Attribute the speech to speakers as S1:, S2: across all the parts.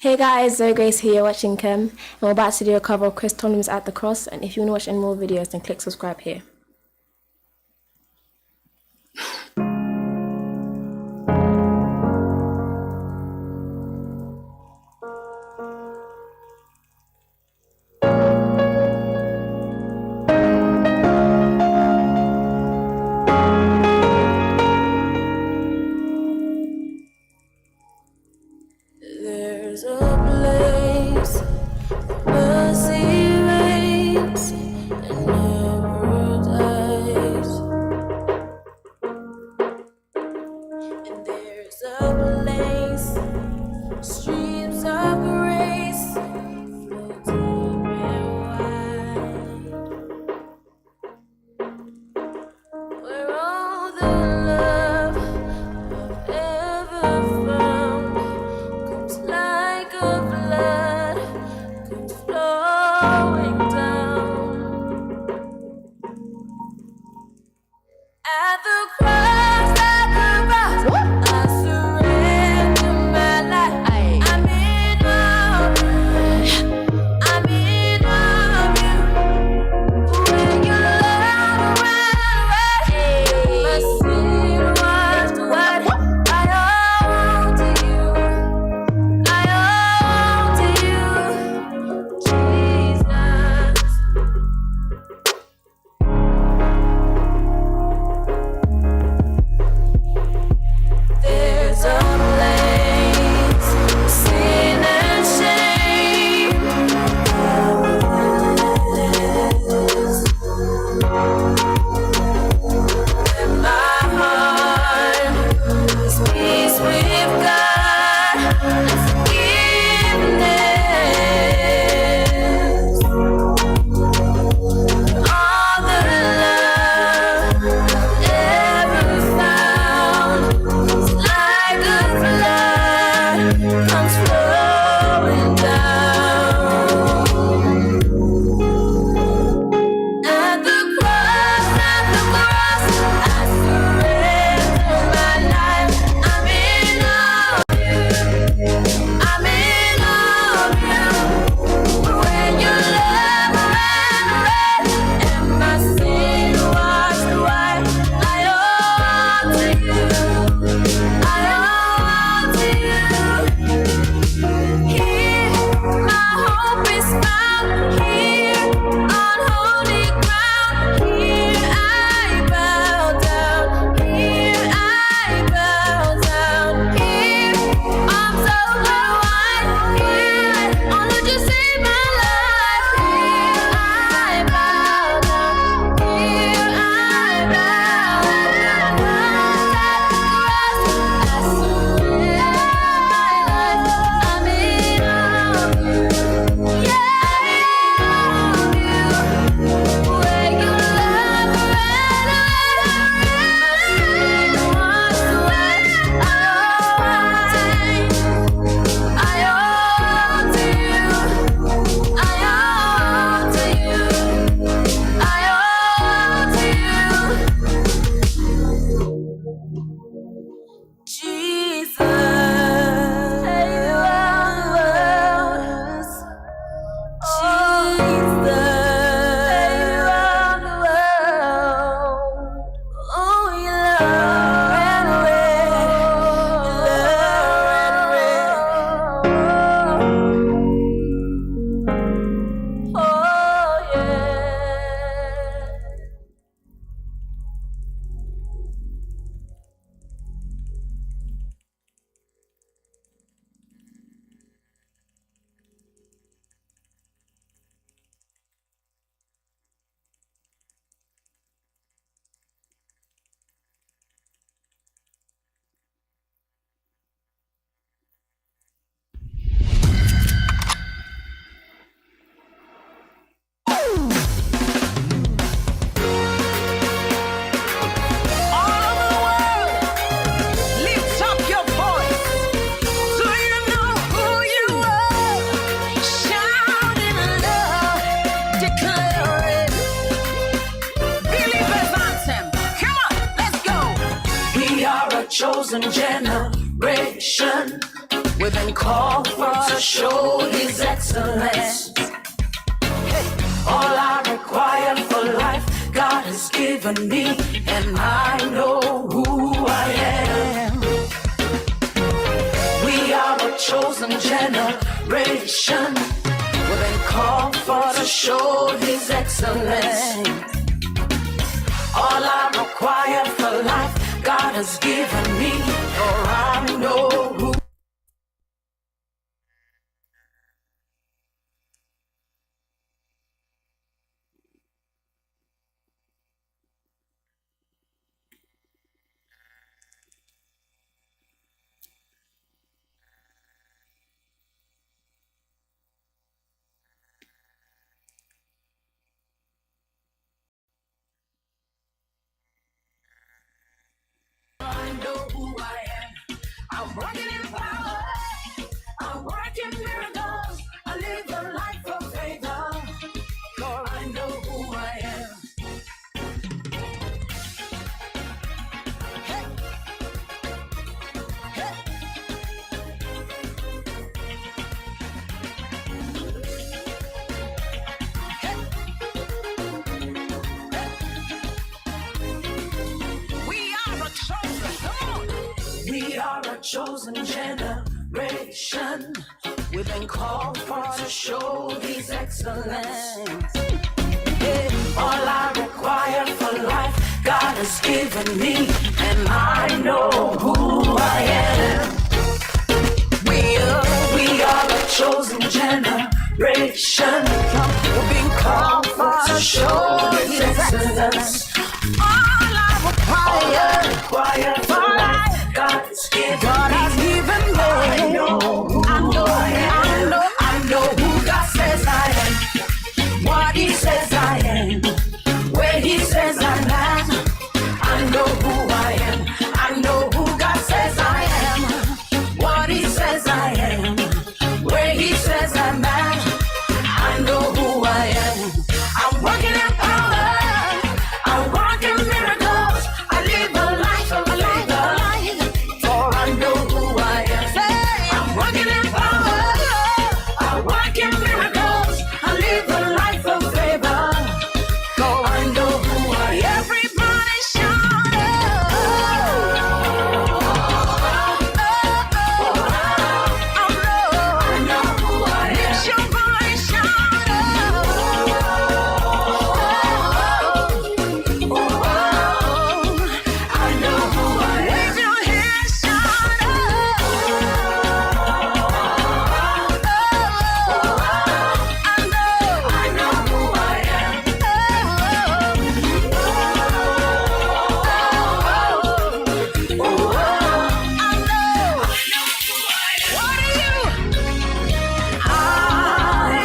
S1: Hey guys, Zoe Grace here, you're watching Chem, and we're about to do a cover of Chris Tomlin's At the Cross, and if you want to watch any more videos, then click subscribe here. There's a place mercy reigns and never dies. And there's a place streams of grace flow deep and wide, where all the love I've ever found comes like a flood, comes flowing down. At the cross, I surrender my life. I'm in love, I'm in love you. When your love ran away, my sin washed away. I owe to you, I owe to you, Jesus. There's a place sin and shame and my heart is peace with God and forgiveness. All the love I've ever found comes like a flood, comes flowing down. At the cross, I surrender my life. I'm in love with you, I'm in love with you. When your love ran away and my sin washed away, I owe to you, I owe to you. Here my hope is found, here on holy ground. Here I bow down, here I bow down. Here arms open wide, here only just save my life. Here I bow down, here I bow down. At the cross, I surrender my life. I'm in love with you, yeah, I'm in love with you. Where your love ran away, my sin washed away. I owe to you, I owe to you, I owe to you, Jesus. Hey, you are the world. Jesus, hey, you are the world. Oh, your love ran away, your love ran away. Oh, yeah.
S2: All over the world, lift up your voice. Do you know who you are? Shout in love, declare it. Believers anthem. Come on, let's go. We are a chosen generation. We've been called for to show His excellence. Hey, all I require for life, God has given me, and I know who I am. We are a chosen generation. We've been called for to show His excellence. All I require for life, God has given me, for I know who. I know who I am. I'm working in power. I'm working miracles. I live a life of favor. For I know who I am. Hey. Hey. Hey. We are a chosen generation. We've been called for to show His excellence. Yeah. All I require for life, God has given me, and I know who I am. We are a chosen generation. We've been called for to show His excellence. All I require for life, God has given me. I know who I am. I know who God says I am. What He says I am. Where He says I'm at. I know who I am. I know who God says I am. What He says I am. Where He says I'm at. I know who I am. I'm working in power. I walk in miracles. I live a life of labor. For I know who I am. I'm working in power. I walk in miracles. I live a life of favor. For I know who I am. Everybody shout out. I know who I am. Lift your voice, shout out. I know who I am. Wave your hands, shout out. I know who I am. What are you? I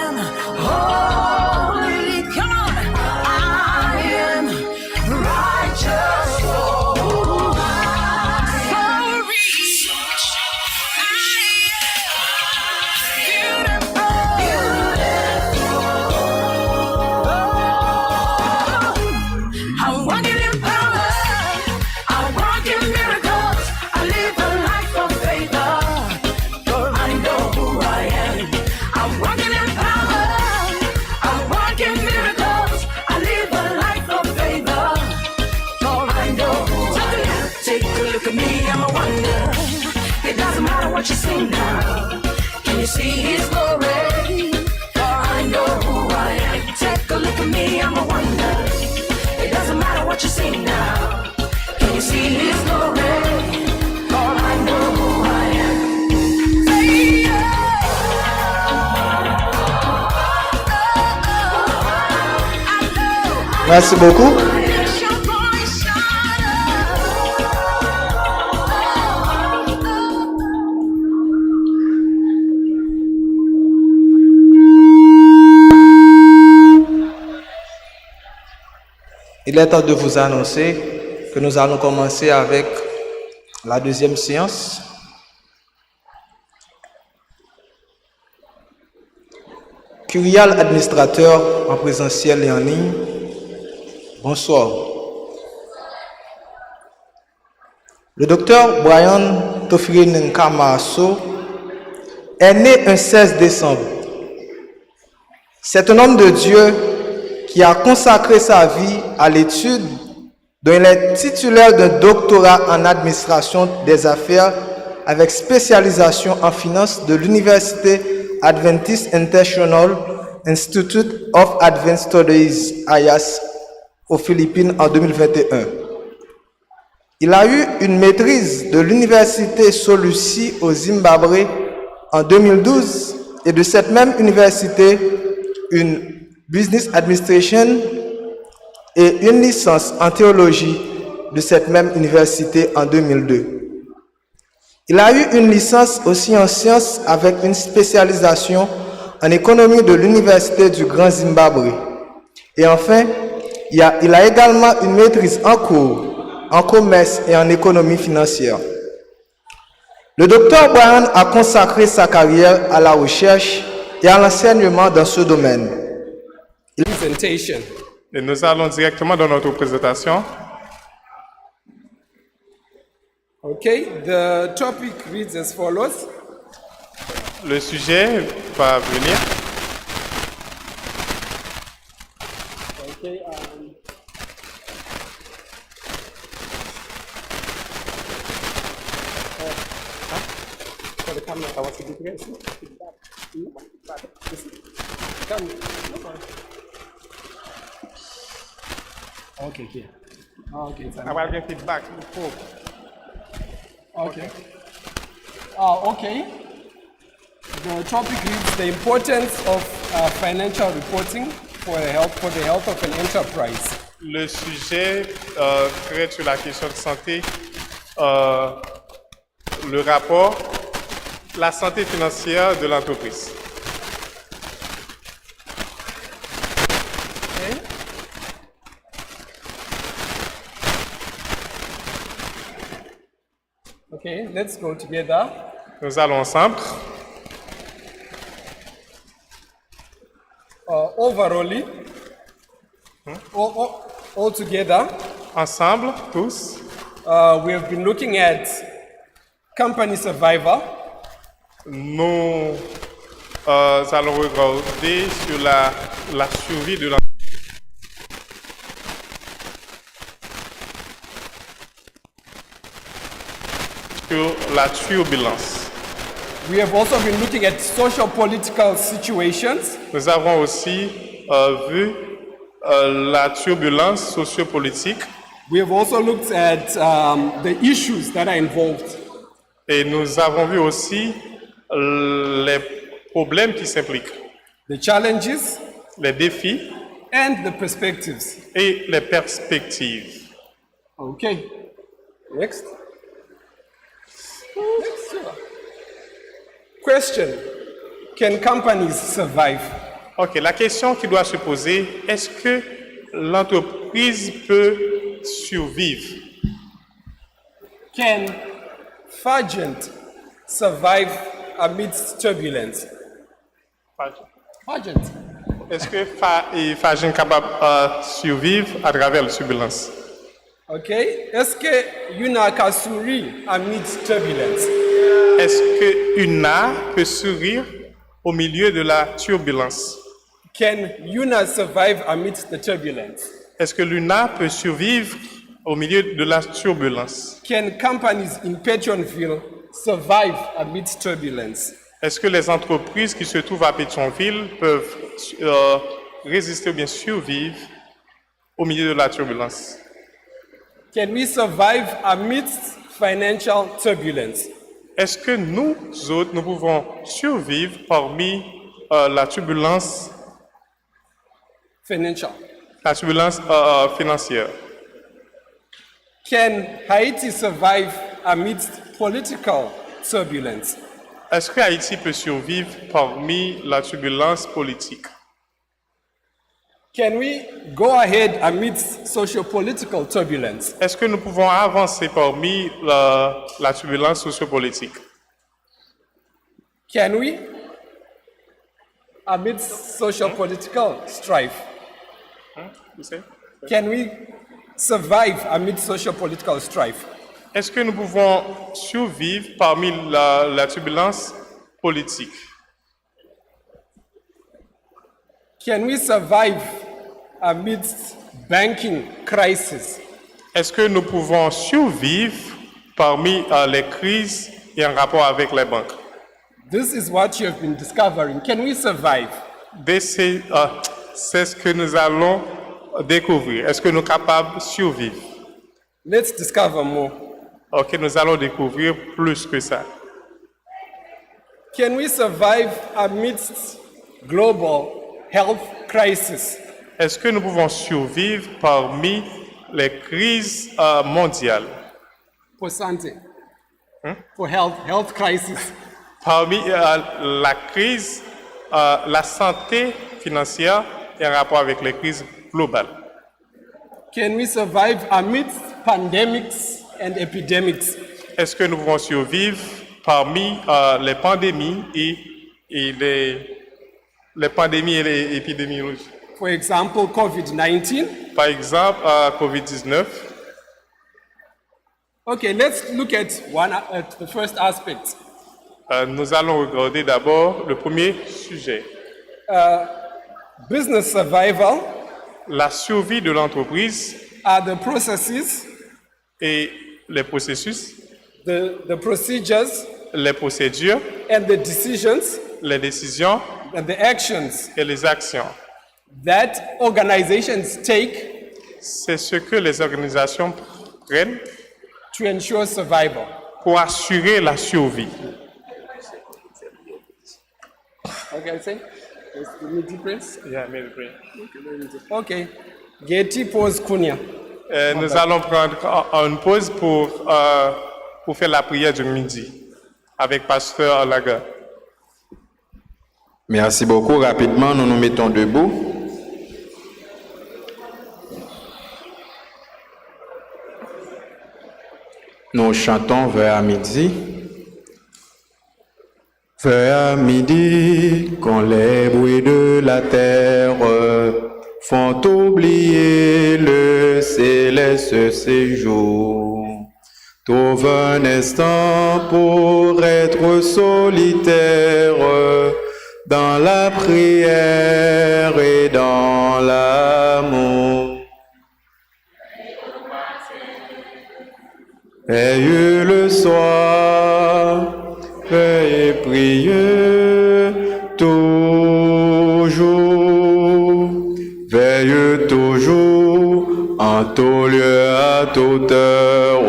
S2: am holy. Come on. I am righteous. I'm walking in power. I walk in miracles. I live a life of favor. For I know who I am. I'm walking in power. I walk in miracles. I live a life of favor. For I know who I am. Take a look at me, I'm a wonder. It doesn't matter what you see now. Can you see His glory? For I know who I am. Take a look at me, I'm a wonder. It doesn't matter what you see now. Can you see His glory? For I know who I am. Say yeah. I know.
S3: Merci beaucoup.
S2: Lift your voice, shout
S3: Il est temps de vous annoncer que nous allons commencer avec la deuxième séance. Curial administrateur en présentiel et en ligne, bonsoir. Le docteur Brian Tofiri Nkamaso est né un 16 décembre. C'est un homme de Dieu qui a consacré sa vie à l'étude, dont il est titulaire d'un doctorat en administration des affaires avec spécialisation en finance de l'Université Adventist International Institute of Advanced Studies, IAS, aux Philippines en 2021. Il a eu une maîtrise de l'Université Solusi au Zimbabwe en 2012 et de cette même université, une Business Administration et une licence en théologie de cette même université en 2002. Il a eu une licence aussi en sciences avec une spécialisation en économie de l'Université du Grand Zimbabwe. Et enfin, il a également une maîtrise en cours, en commerce et en économie financière. Le docteur Brian a consacré sa carrière à la recherche et à l'enseignement dans ce domaine.
S4: Presentation.
S5: Et nous allons directement dans notre présentation.
S4: Okay, the topic reads as follows.
S5: Le sujet va venir.
S4: Okay, for the camera, I want to do this. Okay, here. Okay,
S5: I will get feedback.
S4: okay. Okay. The topic reads the importance of financial reporting for the health of an enterprise.
S5: Le sujet traite sur la question de santé, le rapport, la santé financière de l'entreprise.
S4: Okay, let's go together.
S5: Nous allons ensemble.
S4: Overall, all together,
S5: Ensemble, tous,
S4: we have been looking at company survivor,
S5: nous allons regarder sur la survie de l'entreprise. Sur la turbulence.
S4: we have also been looking at socio-political situations,
S5: Nous avons aussi vu la turbulence sociopolitique
S4: we have also looked at the issues that are involved,
S5: et nous avons vu aussi les problèmes qui s'impliquent,
S4: the challenges,
S5: les défis
S4: and the perspectives.
S5: et les perspectives.
S4: Okay, next. Question, can companies survive?
S5: Ok, la question qui doit se poser, est-ce que l'entreprise peut survivre?
S4: Can Fagent survive amidst turbulence? Fagent.
S5: Est-ce que Fagent est capable de survivre à travers la turbulence?
S4: Okay. Est-ce que UNAH can survive amidst turbulence?
S5: Est-ce que UNAH peut sourire au milieu de la turbulence?
S4: Can UNAH survive amidst the turbulence?
S5: Est-ce que l'UNAH peut survivre au milieu de la turbulence?
S4: Can companies in Pétionville survive amidst turbulence?
S5: Est-ce que les entreprises qui se trouvent à Pétionville peuvent résister ou bien survivre au milieu de la turbulence?
S4: Can we survive amidst financial turbulence?
S5: Est-ce que nous autres, nous pouvons survivre parmi la turbulence
S4: Financial.
S5: Financière?
S4: Can Haiti survive amidst political turbulence?
S5: Est-ce que Haïti peut survivre parmi la turbulence politique?
S4: Can we go ahead amidst socio-political turbulence?
S5: Est-ce que nous pouvons avancer parmi la turbulence sociopolitique?
S4: Can we amidst socio-political strife? Can we survive amidst socio-political strife?
S5: Est-ce que nous pouvons survivre parmi la turbulence politique.
S4: Can we survive amidst banking crisis?
S5: Est-ce que nous pouvons survivre parmi les crises et en rapport avec les banques?
S4: This is what you have been discovering. Can we survive?
S5: C'est ce que nous allons découvrir. Est-ce que nous sommes capables de survivre?
S4: Let's discover more.
S5: Ok, nous allons découvrir plus que ça.
S4: Can we survive amidst global health crisis?
S5: Est-ce que nous pouvons survivre parmi les crises mondiales?
S4: For santé. For health crisis.
S5: Parmi la crise, la santé financière et en rapport avec les crises globales.
S4: Can we survive amidst pandemics and epidemics?
S5: Est-ce que nous pouvons survivre parmi les pandémies et les pandémies et les épidémiologies?
S4: For example, COVID-19.
S5: Par exemple, COVID-19.
S4: Okay, let's look at the first aspect.
S5: Nous allons regarder d'abord le premier sujet.
S4: Business survival
S5: La survie de l'entreprise
S4: are the processes,
S5: et les processus,
S4: the procedures,
S5: les procédures,
S4: and the decisions
S5: les décisions
S4: and the actions
S5: et les actions.
S4: that organizations take
S5: C'est ce que les organisations prennent
S4: to ensure survival.
S5: pour assurer la survie.
S4: Okay, I say? There's the difference?
S5: Yeah, maybe great.
S4: Okay. Geti pause kunya.
S5: Nous allons prendre une pause pour faire la prière du midi avec Pasteur Alaga.
S6: Merci beaucoup. Rapidement, nous nous mettons debout. Nous chantons vers midi. Vers midi, quand les bruits de la terre font oublier le céleste séjour. Trouve un instant pour être solitaire dans la prière et dans l'amour. Veille le soir, veille prier toujours, veille toujours en tout lieu, à toute heure,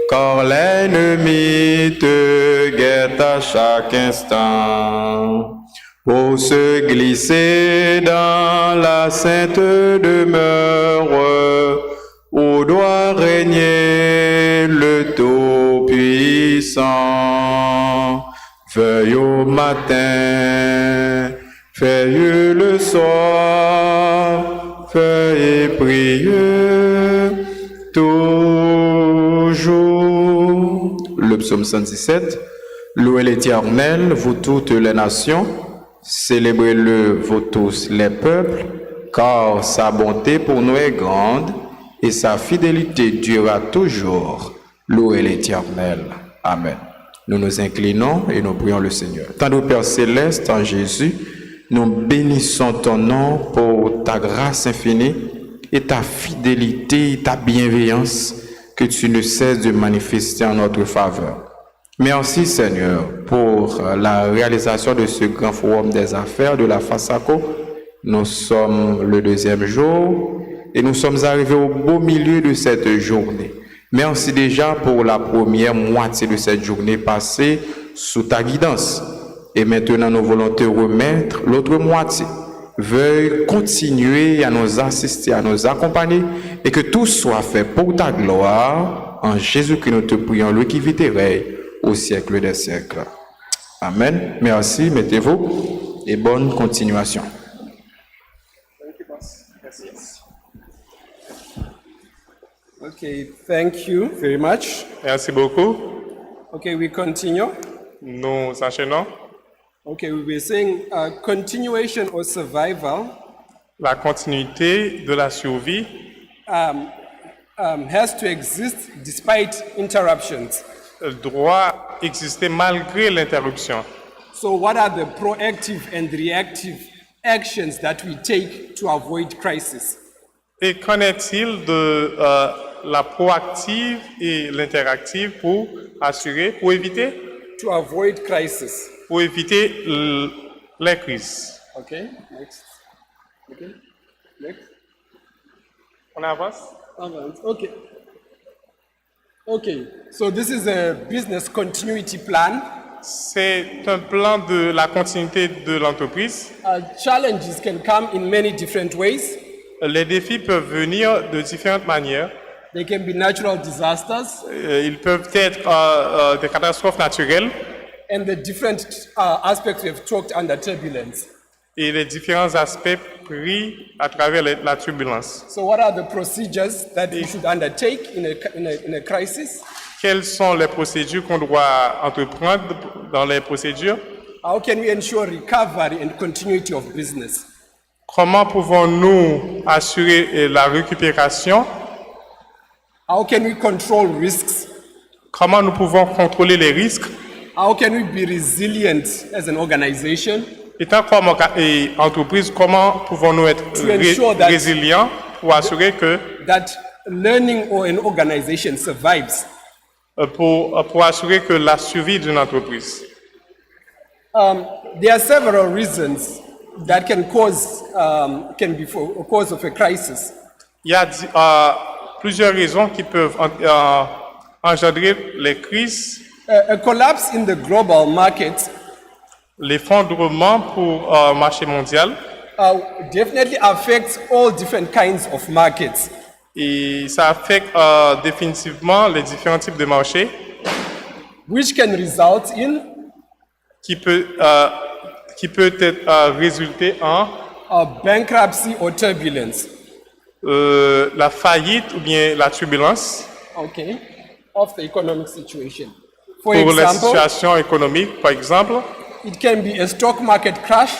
S6: car l'ennemi te guette à chaque instant. Pour se glisser dans la sainte demeure, où doit régner le Tout-Puissant. Veille au matin, veille le soir, veille et prier toujours. Le psaume 117. Louez l'Éternel, vous toutes les nations, célébrez-le, vous tous les peuples, car sa bonté pour nous est grande et sa fidélité durera toujours. Louez l'Éternel. Amen. Nous nous inclinons et nous prions le Seigneur. Tendre Père Céleste, en Jésus, nous bénissons ton nom pour ta grâce infinie et ta fidélité et ta bienveillance que tu ne cesses de manifester en notre faveur. Merci Seigneur pour la réalisation de ce grand forum des affaires de la FASACO. Nous sommes le deuxième jour et nous sommes arrivés au beau milieu de cette journée. Merci déjà pour la première moitié de cette journée passée sous ta guidance. Et maintenant, nous voulons te remettre l'autre moitié. Veuille continuer à nous assister, à nous accompagner et que tout soit fait pour ta gloire. En Jésus que nous te prions, lui qui vit et règne au siècle des siècles. Amen. Merci, mettez-vous et bonne continuation.
S4: Okay, thank you very much.
S5: Merci beaucoup.
S4: Okay, we continue.
S5: Nous enchaînons.
S4: Okay, we were saying continuation or survival
S5: La continuité de la survie
S4: has to exist despite interruptions.
S5: doit exister malgré l'interruption.
S4: So what are the proactive and reactive actions that we take to avoid crisis?
S5: Et qu'en est-il de la proactive et l'interactive pour assurer, pour éviter
S4: To avoid crisis.
S5: les crises?
S4: Okay, next. Okay, next.
S5: On avance?
S4: Okay. Okay, so this is a business continuity plan.
S5: C'est un plan de la continuité de l'entreprise.
S4: Challenges can come in many different ways.
S5: Les défis peuvent venir de différentes manières.
S4: They can be natural disasters
S5: Ils peuvent être des catastrophes naturelles
S4: and the different aspects we have talked under turbulence.
S5: et les différents aspects pris à travers la turbulence.
S4: So what are the procedures that we should undertake in a crisis?
S5: Quelles sont les procédures qu'on doit entreprendre dans les procédures?
S4: How can we ensure recovery and continuity of business?
S5: Comment pouvons-nous assurer la récupération?
S4: How can we control risks?
S5: Comment nous pouvons contrôler les risques?
S4: How can we be resilient as an organization?
S5: Étant comme entreprise, comment pouvons-nous être
S4: ensure that-
S5: résilients pour assurer que
S4: That learning or an organization survives.
S5: pour assurer que la survie d'une entreprise?
S4: There are several reasons that can be a cause of a crisis.
S5: Il y a plusieurs raisons qui peuvent engendrer les crises.
S4: A collapse in the global market
S5: L'effondrement pour le marché mondial
S4: definitely affects all different kinds of markets.
S5: et ça affecte définitivement les différents types de marchés
S4: Which can result in
S5: qui peut résulter en
S4: bankruptcy or turbulence,
S5: la faillite ou bien la turbulence
S4: okay, of the economic situation. For
S5: pour les
S4: example,
S5: situations économiques, par exemple.
S4: it can be a stock market crash,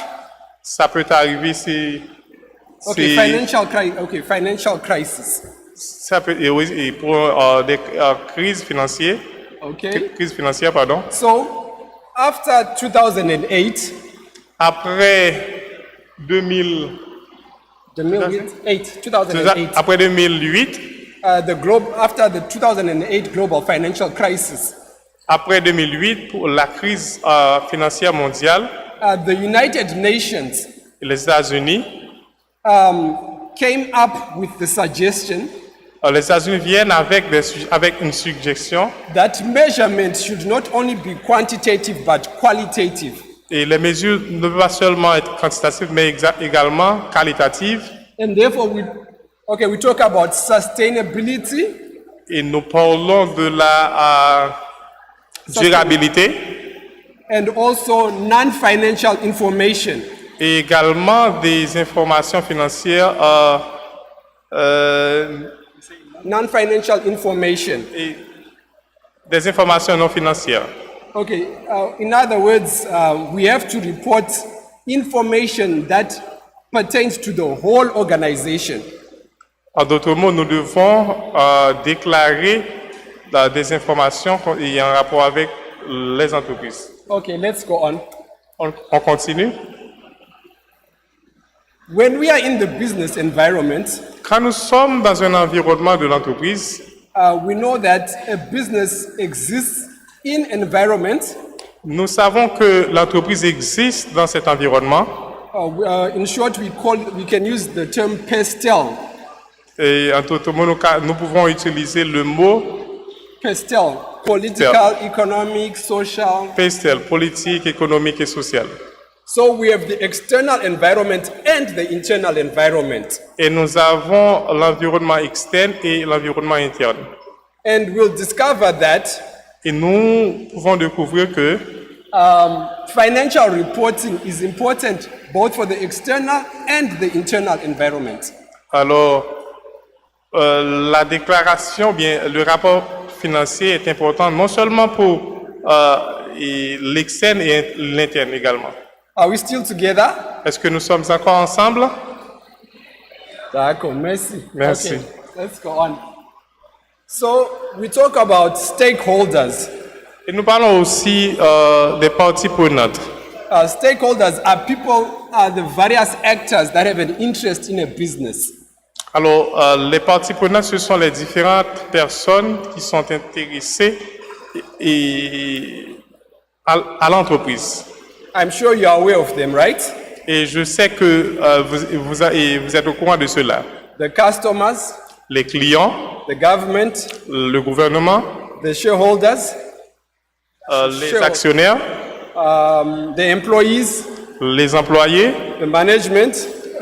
S5: Ça peut arriver si
S4: financial crisis,
S5: ça peut et pour des crises financières.
S4: okay.
S5: Crise financière, pardon.
S4: So, after 2008,
S5: Après 2008,
S4: after the 2008 global financial crisis,
S5: après 2008, pour la crise financière mondiale,
S4: the United Nations
S5: les États-Unis,
S4: came up with the suggestion
S5: les États-Unis viennent avec une suggestion
S4: that measurements should not only be quantitative but qualitative.
S5: et les mesures ne peuvent pas seulement être quantitatives mais également qualitatives.
S4: And therefore, we talk about sustainability,
S5: Et nous parlons de la durabilité
S4: and also non-financial information.
S5: et également des informations financières
S4: Non-financial information.
S5: et des informations non financières.
S4: Okay, in other words, we have to report information that pertains to the whole organization.
S5: En d'autres mots, nous devons déclarer des informations ayant rapport avec les entreprises.
S4: Okay, let's go on.
S5: On continue.
S4: When we are in the business environment,
S5: Quand nous sommes dans un environnement de l'entreprise,
S4: we know that a business exists in environment.
S5: nous savons que l'entreprise existe dans cet environnement.
S4: In short, we can use the term pestel.
S5: Et en d'autres mots, nous pouvons utiliser le mot
S4: Pestel, political, economic, social.
S5: PESTEL, politique, économique et sociale.
S4: So we have the external environment and the internal environment.
S5: Et nous avons l'environnement externe et l'environnement interne.
S4: And we'll discover that
S5: Et nous pouvons découvrir que
S4: financial reporting is important both for the external and the internal environment.
S5: alors la déclaration, bien le rapport financier est important non seulement pour l'externe et l'interne également.
S4: Are we still together?
S5: Est-ce que nous sommes encore ensemble?
S4: D'accord, merci.
S5: Merci.
S4: Okay, let's go on. So we talk about stakeholders.
S5: Et nous parlons aussi des parties prenantes.
S4: Stakeholders are people, the various actors that have an interest in a business.
S5: Alors, les parties prenantes, ce sont les différentes personnes qui sont intéressées à l'entreprise.
S4: I'm sure you are aware of them, right?
S5: Et je sais que vous êtes au courant de cela.
S4: The customers,
S5: Les clients,
S4: the government,
S5: le gouvernement,
S4: the shareholders,
S5: les actionnaires,
S4: the employees,
S5: les employés,
S4: the management.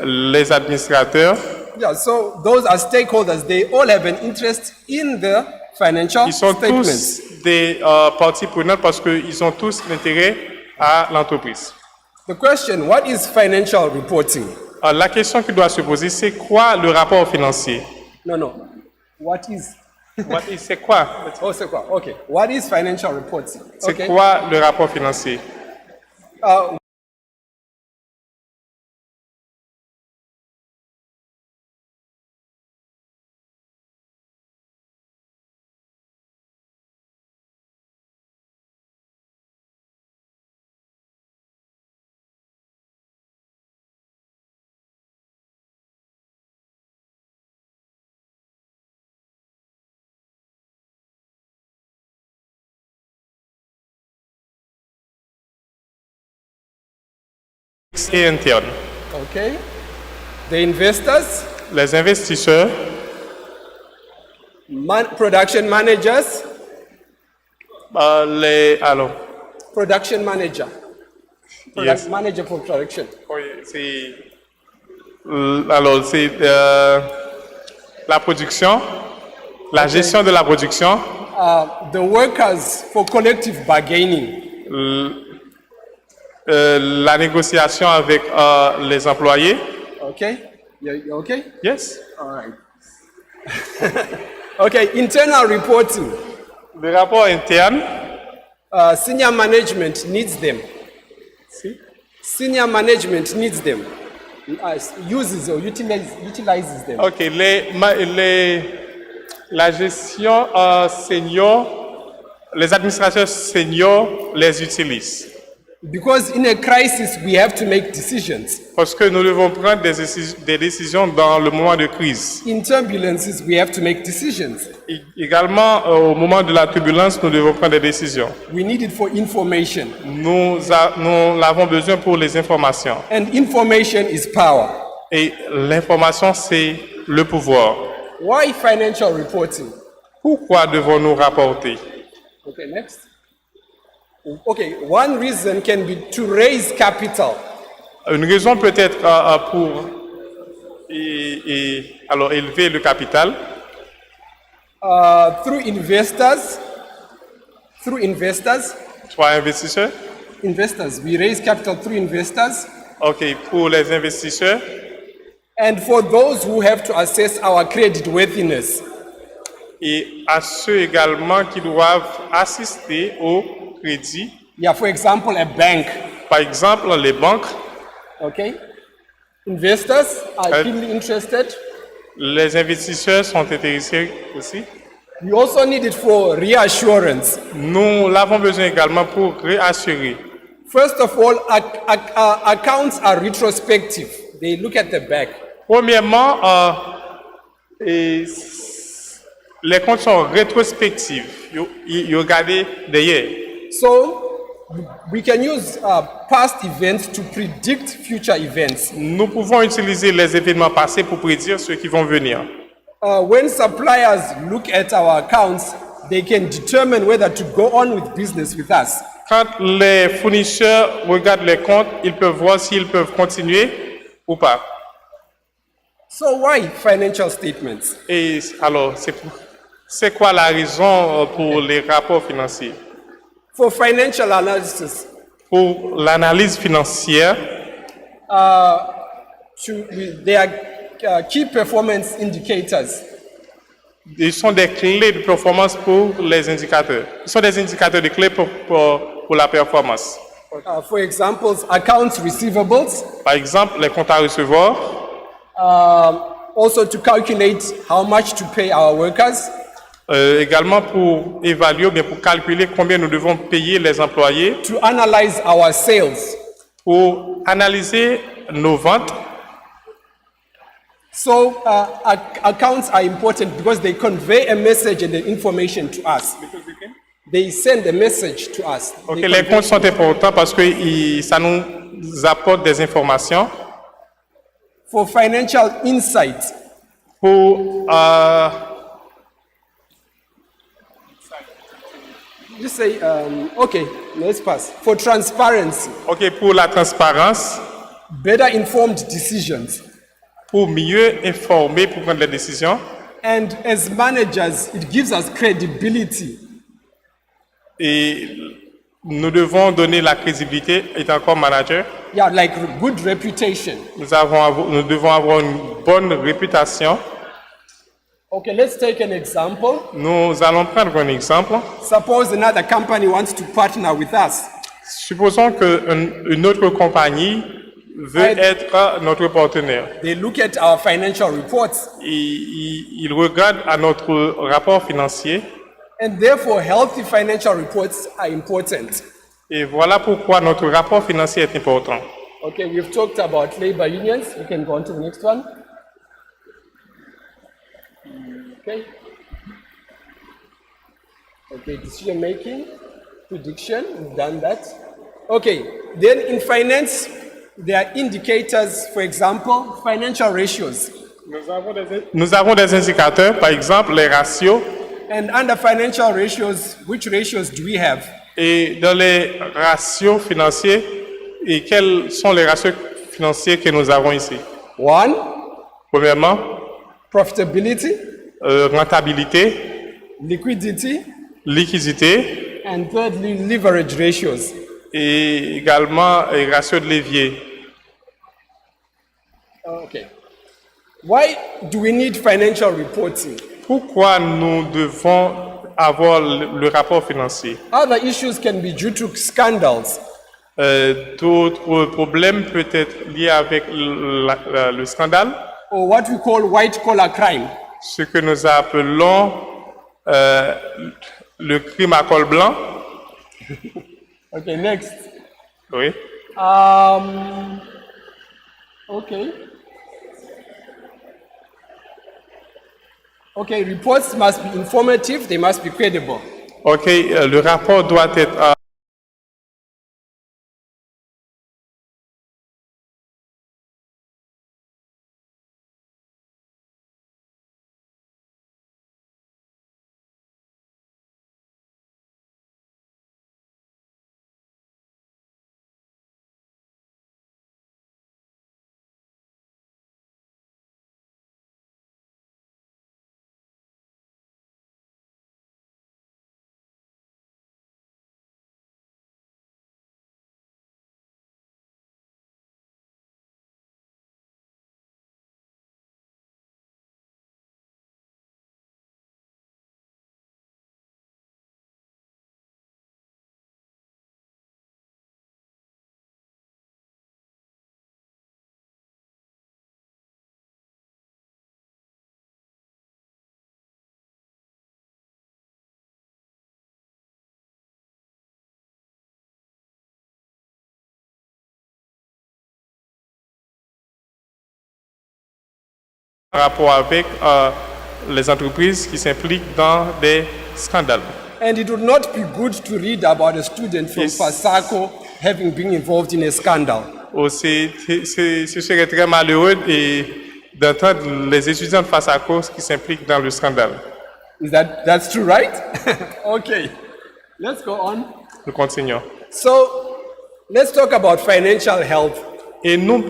S5: les administrateurs.
S4: Yeah, so those are stakeholders. They all have an interest in the financial
S5: Ils sont
S4: statements.
S5: tous des parties prenantes parce qu'ils ont tous l'intérêt à l'entreprise.
S4: The question, what is financial reporting?
S5: La question qui doit se poser, c'est quoi le rapport financier?
S4: No. What is?
S5: C'est quoi?
S4: Oh, c'est quoi? Okay. What is financial reporting?
S5: C'est
S4: Okay.
S5: quoi le rapport financier? Et interne.
S4: Okay. The investors,
S5: Les investisseurs,
S4: production managers, production manager.
S5: Yes.
S4: Manager for production.
S5: c'est la production, la gestion de la production,
S4: The workers for collective bargaining.
S5: la négociation avec les employés.
S4: Okay. You okay?
S5: Yes.
S4: All right. Okay. Internal reporting.
S5: Le rapport interne.
S4: Senior management needs them. Senior management needs them. Uses or utilizes them.
S5: Ok, la gestion senior, les administrateurs seniors les utilisent.
S4: Because in a crisis, we have to make decisions.
S5: Parce que nous devons prendre des décisions dans le moment de crise.
S4: In turbulences, we have to make decisions.
S5: Également, au moment de la turbulence, nous devons prendre des décisions.
S4: We need it for information.
S5: Nous l'avons besoin pour les informations.
S4: And information is power.
S5: Et l'information, c'est le pouvoir.
S4: Why financial reporting?
S5: Pourquoi devons-nous rapporter?
S4: Okay, next. Okay, one reason can be to raise capital.
S5: Une raison peut être pour alors élever le capital.
S4: Through investors.
S5: Soit investisseurs.
S4: Investors. We raise capital through investors.
S5: Ok, pour les investisseurs.
S4: And for those who have to assess our credit worthiness.
S5: Et à ceux également qui doivent assister au crédit.
S4: Yeah, for example, a bank.
S5: Par exemple, les banques.
S4: Okay. Investors are keenly interested.
S5: Les investisseurs sont intéressés aussi.
S4: We also need it for reassurance.
S5: Nous l'avons besoin également pour réassurer.
S4: First of all, accounts are retrospective. They look at the back.
S5: Premièrement, les comptes sont rétrospectifs. You regardez derrière.
S4: So, we can use past events to predict future events.
S5: Nous pouvons utiliser les événements passés pour prédire ceux qui vont venir.
S4: When suppliers look at our accounts, they can determine whether to go on with business with us.
S5: Quand les fournisseurs regardent les comptes, ils peuvent voir s'ils peuvent continuer ou pas.
S4: So why financial statements?
S5: Et alors, c'est quoi la raison pour les rapports financiers?
S4: For financial analysis,
S5: Pour l'analyse financière,
S4: they are key performance indicators.
S5: ils sont des clés de performance pour les indicateurs. Ils sont des indicateurs de clés pour la performance.
S4: For examples, accounts receivables,
S5: Par exemple, les comptes à recevoir,
S4: also to calculate how much to pay our workers,
S5: également pour évaluer ou bien pour calculer combien nous devons payer les employés,
S4: to analyze our sales.
S5: pour analyser nos ventes.
S4: So accounts are important because they convey a message and the information to us. They send a message to us.
S5: Ok,
S4: They
S5: les
S4: convey-
S5: comptes sont importants parce que ça nous apporte des informations
S4: For financial insight,
S5: pour
S4: just say, okay, let's pass. For transparency,
S5: ok, pour la transparence,
S4: better informed decisions.
S5: pour mieux informer, pour prendre les décisions.
S4: And as managers, it gives us credibility.
S5: Et nous devons donner la crédibilité, étant comme manager.
S4: Yeah, like good reputation.
S5: Nous devons avoir une bonne réputation.
S4: Okay, let's take an example.
S5: Nous allons prendre un exemple.
S4: Suppose another company wants to partner with us.
S5: Supposons qu'une autre compagnie veut être notre partenaire.
S4: They look at our financial reports,
S5: Il regarde à notre rapport financier
S4: and therefore healthy financial reports are important.
S5: et voilà pourquoi notre rapport financier est important.
S4: Okay, we've talked about labor unions. We can go on to the next one. Okay. Okay, decision making, prediction, we've done that. Okay, then in finance, there are indicators, for example, financial ratios.
S5: Nous avons des indicateurs, par exemple les ratios.
S4: And under financial ratios, which ratios do we have?
S5: Et dans les ratios financiers, et quels sont les ratios financiers que nous avons ici?
S4: One,
S5: Premièrement,
S4: profitability,
S5: rentabilité,
S4: liquidity,
S5: liquidité
S4: and thirdly, leverage ratios.
S5: et également les ratios de levier.
S4: Okay. Why do we need financial reporting?
S5: Pourquoi nous devons avoir le rapport financier?
S4: Other issues can be due to scandals.
S5: D'autres problèmes peuvent être liés avec le scandale,
S4: Or what we call white collar crime.
S5: ce que nous appelons le crime à col blanc.
S4: Okay, next.
S5: Oui.
S4: Okay. Okay, reports must be informative, they must be credible.
S5: Ok, le rapport doit être en rapport avec les entreprises qui s'impliquent dans des scandales.
S4: And it would not be good to read about a student from
S5: Yes.
S4: Fasako having been involved in a scandal.
S5: Ce serait très malheureux d'entendre les étudiants de face à cause qui s'impliquent dans le scandale.
S4: That's true, right? Okay, let's go on.
S5: Nous continuons.
S4: So, let's talk about financial health.
S5: Et nous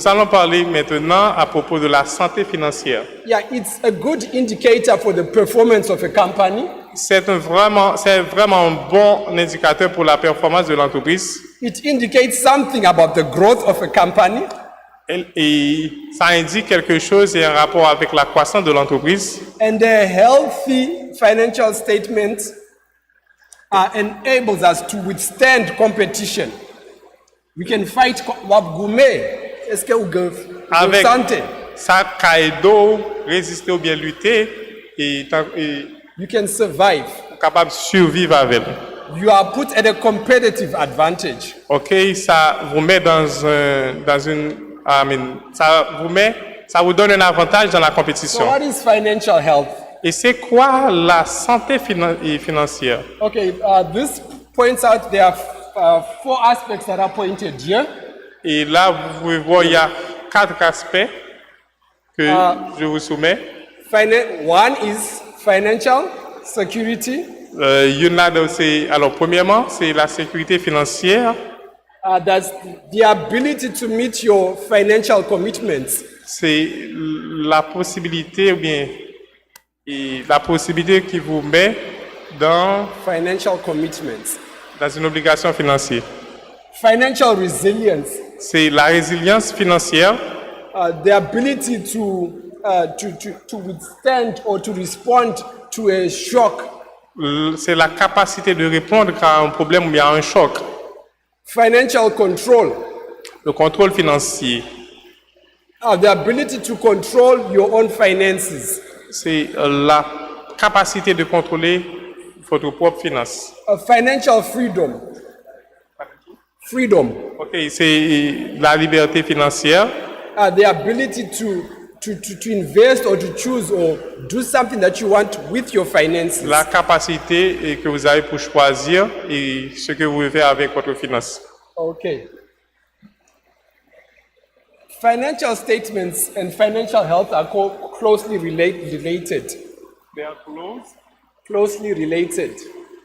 S5: allons parler maintenant à propos de la santé financière.
S4: Yeah, it's a good indicator for the performance of a company.
S5: C'est vraiment un bon indicateur pour la performance de l'entreprise.
S4: It indicates something about the growth of a company.
S5: Et ça indique quelque chose et un rapport avec la croissance de l'entreprise.
S4: And a healthy financial statement enables us to withstand competition. We can fight Wabgume. Est-ce que vous
S5: Avec
S4: sentez?
S5: ça, Kaido, résister ou bien lutter et
S4: You can survive.
S5: capable de survivre avec.
S4: you are put at a competitive advantage.
S5: Ok, ça vous met ça vous donne un avantage dans la
S4: So
S5: compétition.
S4: what is financial health?
S5: Et c'est quoi la santé financière?
S4: Okay, this points out there are 4 aspects that are pointed here.
S5: Et là, vous pouvez voir, il y a 4 aspects que je vous soumets.
S4: One is financial security.
S5: Alors, premièrement, c'est la sécurité financière.
S4: That's the ability to meet your financial commitments.
S5: C'est la possibilité, ou bien, la possibilité qui vous met dans
S4: Financial commitments.
S5: une obligation financière.
S4: Financial resilience.
S5: C'est la résilience financière,
S4: The ability to withstand or to respond to a shock.
S5: c'est la capacité de répondre à un problème ou bien à un choc.
S4: Financial control.
S5: Le contrôle financier,
S4: The ability to control your own finances.
S5: c'est la capacité de contrôler votre propre finance.
S4: Financial freedom. Freedom.
S5: Ok, c'est la liberté financière,
S4: The ability to invest or to choose or do something that you want with your finances.
S5: la capacité que vous avez pour choisir et ce que vous voulez faire avec votre finance.
S4: Okay. Financial statements and financial health are closely related.
S5: They are close.
S4: Closely related.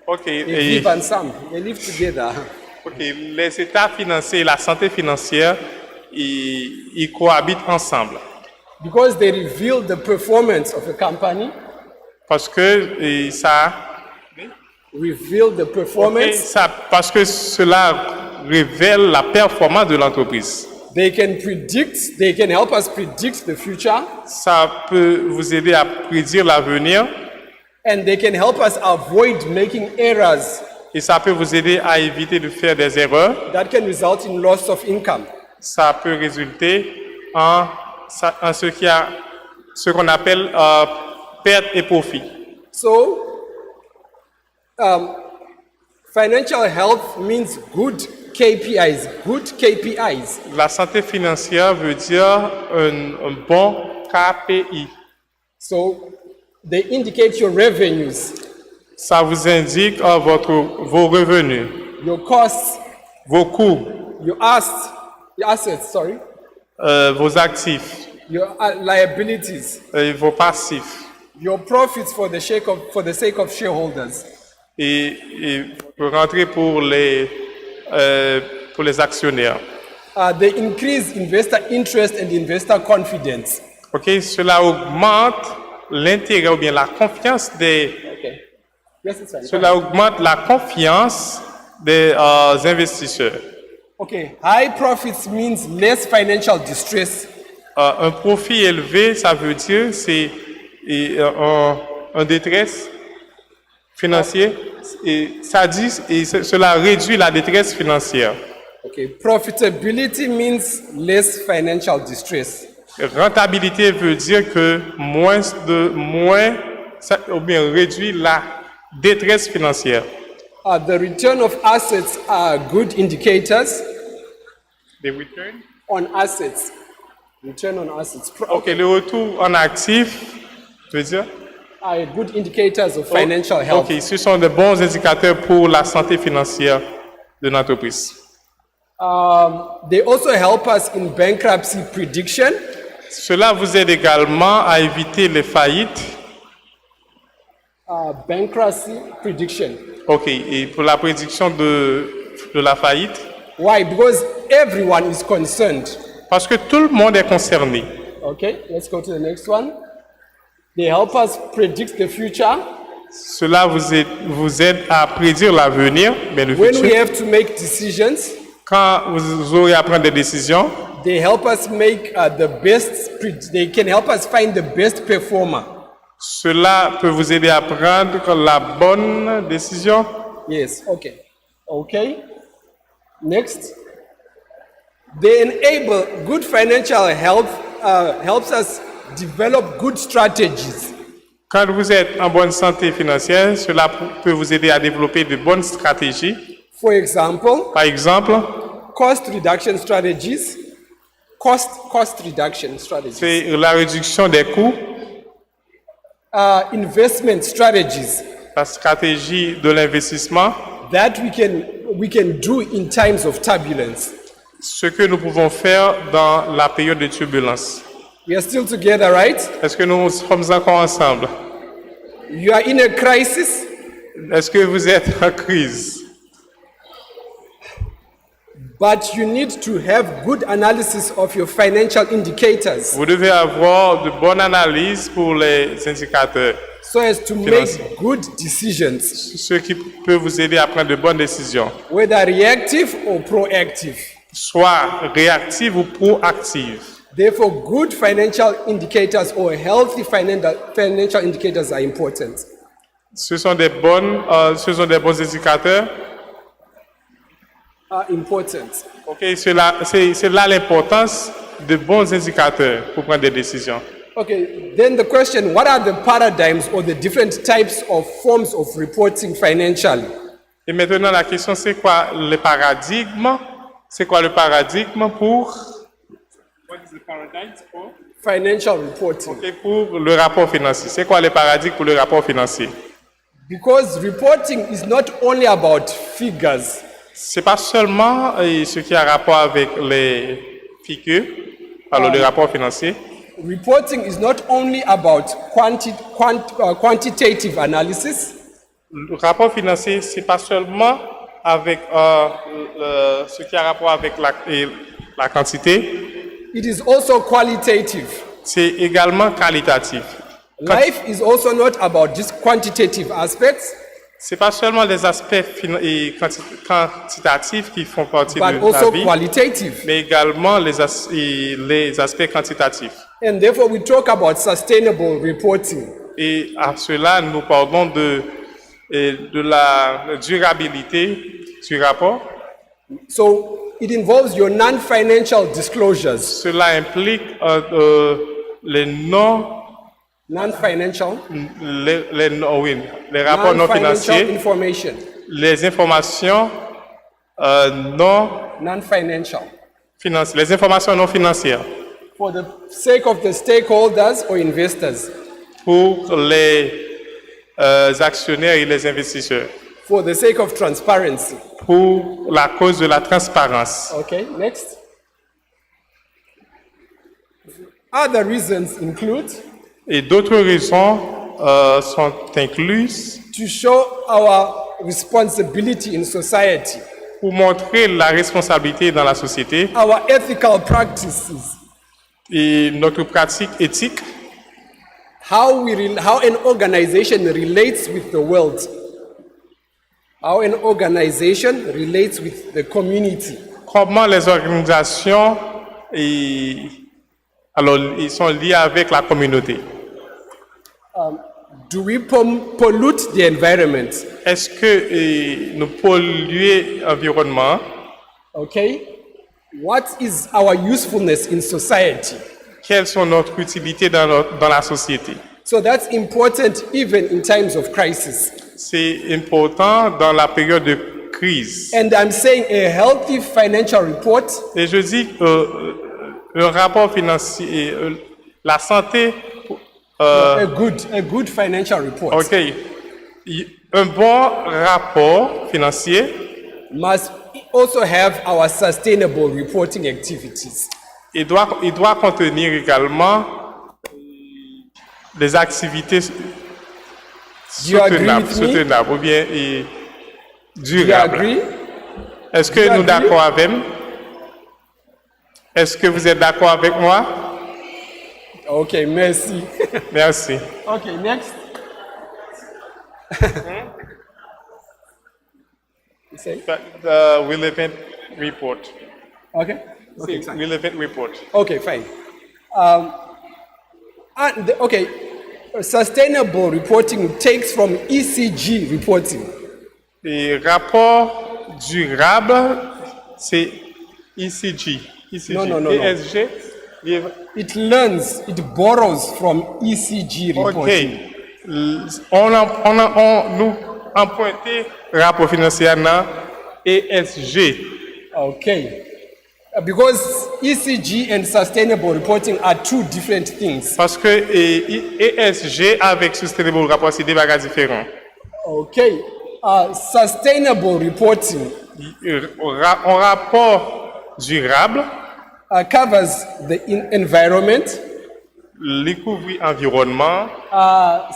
S5: Ok,
S4: They live ensemble. They live together.
S5: ok, les états financiers et la santé financière, ils cohabitent ensemble.
S4: Because they reveal the performance of a company,
S5: Parce que ça,
S4: reveal the
S5: ok,
S4: performance.
S5: parce que cela révèle la performance de l'entreprise.
S4: They can help us predict the future,
S5: Ça peut vous aider à prédire l'avenir
S4: and they can help us avoid making errors
S5: et ça peut vous aider à éviter de faire des erreurs.
S4: that can result in loss of income.
S5: Ça peut résulter en ce qu'on appelle perte et profit.
S4: So, financial health means good KPIs,
S5: La santé financière veut dire un bon KPI.
S4: So, they indicate your revenues,
S5: Ça vous indique vos revenus,
S4: your costs,
S5: vos coûts,
S4: your assets,
S5: vos actifs,
S4: your liabilities,
S5: vos passifs
S4: your profits for the sake of shareholders.
S5: et vous rentrez pour les actionnaires.
S4: They increase investor interest and investor confidence.
S5: Ok, cela augmente l'intérêt ou bien la confiance
S4: Okay. Yes, it's fine.
S5: cela augmente la confiance des investisseurs.
S4: Okay. High profits means less financial distress.
S5: Un profit élevé, ça veut dire c'est un détresse financier et cela réduit la détresse financière.
S4: Okay. Profitability means less financial distress.
S5: Rentabilité veut dire que ça ou bien réduit la détresse financière.
S4: The return of assets are good indicators
S5: The return?
S4: on assets. Return on assets
S5: Ok, le retour en actif veut dire?
S4: are good indicators of financial health.
S5: Ok, ce sont de bons indicateurs pour la santé financière de l'entreprise.
S4: They also help us in bankruptcy prediction.
S5: Cela vous aide également à éviter les faillites.
S4: Bankruptcy prediction.
S5: Ok, et pour la prédiction de la faillite,
S4: Why? Because everyone is concerned.
S5: parce que tout le monde est concerné.
S4: Okay, let's go to the next one. They help us predict the future.
S5: Cela vous aide à prédire l'avenir, mais le
S4: When we
S5: futur.
S4: have to make decisions,
S5: Quand vous aurez à prendre des décisions,
S4: they help us make they can help us find the best performer.
S5: cela peut vous aider à prendre la bonne décision.
S4: Yes, okay. Okay. Next. They enable good financial health, helps us develop good strategies.
S5: Quand vous êtes en bonne santé financière, cela peut vous aider à développer de bonnes stratégies.
S4: For example,
S5: Par exemple,
S4: cost reduction strategies. Cost reduction strategies.
S5: c'est la réduction des coûts,
S4: Investment strategies
S5: la stratégie de l'investissement,
S4: that we can do in times of turbulence.
S5: ce que nous pouvons faire dans la période de turbulence.
S4: We are still together, right?
S5: Est-ce que nous sommes encore ensemble?
S4: You are in a crisis.
S5: Est-ce que vous êtes en crise?
S4: But you need to have good analysis of your financial indicators
S5: Vous devez avoir de bonnes analyses pour les indicateurs,
S4: so as to
S5: Financier.
S4: make good decisions,
S5: ce qui peut vous aider à prendre de bonnes décisions,
S4: whether reactive or proactive.
S5: soit réactives ou proactives.
S4: Therefore, good financial indicators or healthy financial indicators are important.
S5: Ce sont des bons indicateurs.
S4: Are important.
S5: Ok, c'est là l'importance de bons indicateurs pour prendre des décisions.
S4: Okay, then the question, what are the paradigms or the different types of forms of reporting financially?
S5: Et maintenant, la question, c'est quoi le paradigme? C'est quoi le paradigme pour... What is the paradigm for?
S4: Financial reporting.
S5: Ok, pour le rapport financier. C'est quoi le paradigme pour le rapport financier?
S4: Because reporting is not only about figures,
S5: C'est pas seulement ce qui a rapport avec les figures, alors le rapport financier.
S4: reporting is not only about quantitative analysis,
S5: Le rapport financier, c'est pas seulement avec ce qui a rapport avec la quantité,
S4: it is also qualitative.
S5: c'est également qualitatif.
S4: Life is also not about just quantitative aspects,
S5: C'est pas seulement les aspects quantitatifs qui font partie
S4: but
S5: de la
S4: also
S5: vie,
S4: qualitative.
S5: mais également les aspects quantitatifs.
S4: And therefore, we talk about sustainable reporting.
S5: Et à cela, nous parlons de la durabilité du rapport.
S4: So it involves your non-financial disclosures.
S5: Cela implique les
S4: Non-financial,
S5: rapports non
S4: non-financial
S5: financiers,
S4: information.
S5: les informations non
S4: Non-financial.
S5: financières, les informations non financières
S4: For the sake of the stakeholders or investors.
S5: pour les actionnaires et les investisseurs,
S4: For the sake of transparency.
S5: pour la cause de la transparence.
S4: Okay, next. Other reasons include
S5: Et d'autres raisons sont incluses
S4: to show our responsibility in society,
S5: pour montrer la responsabilité dans la société
S4: our ethical practices,
S5: et notre pratique éthique,
S4: how an organization relates with the world, how an organization relates with the community.
S5: comment les organisations ils sont liés avec la communauté.
S4: Do we pollute the environment?
S5: Est-ce que nous polluons l'environnement?
S4: Okay. What is our usefulness in society?
S5: Quelles sont notre utilité dans la société?
S4: So that's important even in times of crisis.
S5: C'est important dans la période de crise.
S4: And I'm saying a healthy financial report
S5: Et je dis le rapport financier, la santé,
S4: a good financial report
S5: ok, un bon rapport financier
S4: must also have our sustainable reporting activities.
S5: il doit contenir également des activités
S4: you agree with me?
S5: soutenables ou bien
S4: Do you
S5: durables.
S4: agree?
S5: Est-ce que
S4: Do you
S5: nous
S4: agree?
S5: d'accord avec? Est-ce que vous êtes d'accord avec moi?
S4: Okay, merci.
S5: Merci.
S4: Okay, next. You say?
S5: The relevant report.
S4: Okay. Okay, fine.
S5: Relevant report.
S4: Okay, fine. Sustainable reporting takes from ECG reporting.
S5: Et rapport durable, c'est ECG. ECG.
S4: No.
S5: ESG.
S4: It borrows from ECG reporting.
S5: OK. nous emprunté rapport financier dans ESG.
S4: Okay. Because ECG and sustainable reporting are two different things.
S5: Parce que ESG avec Sustainable Report, c'est des bagages différents.
S4: Okay. Sustainable reporting
S5: Un rapport durable,
S4: covers the environment,
S5: il couvre l'environnement,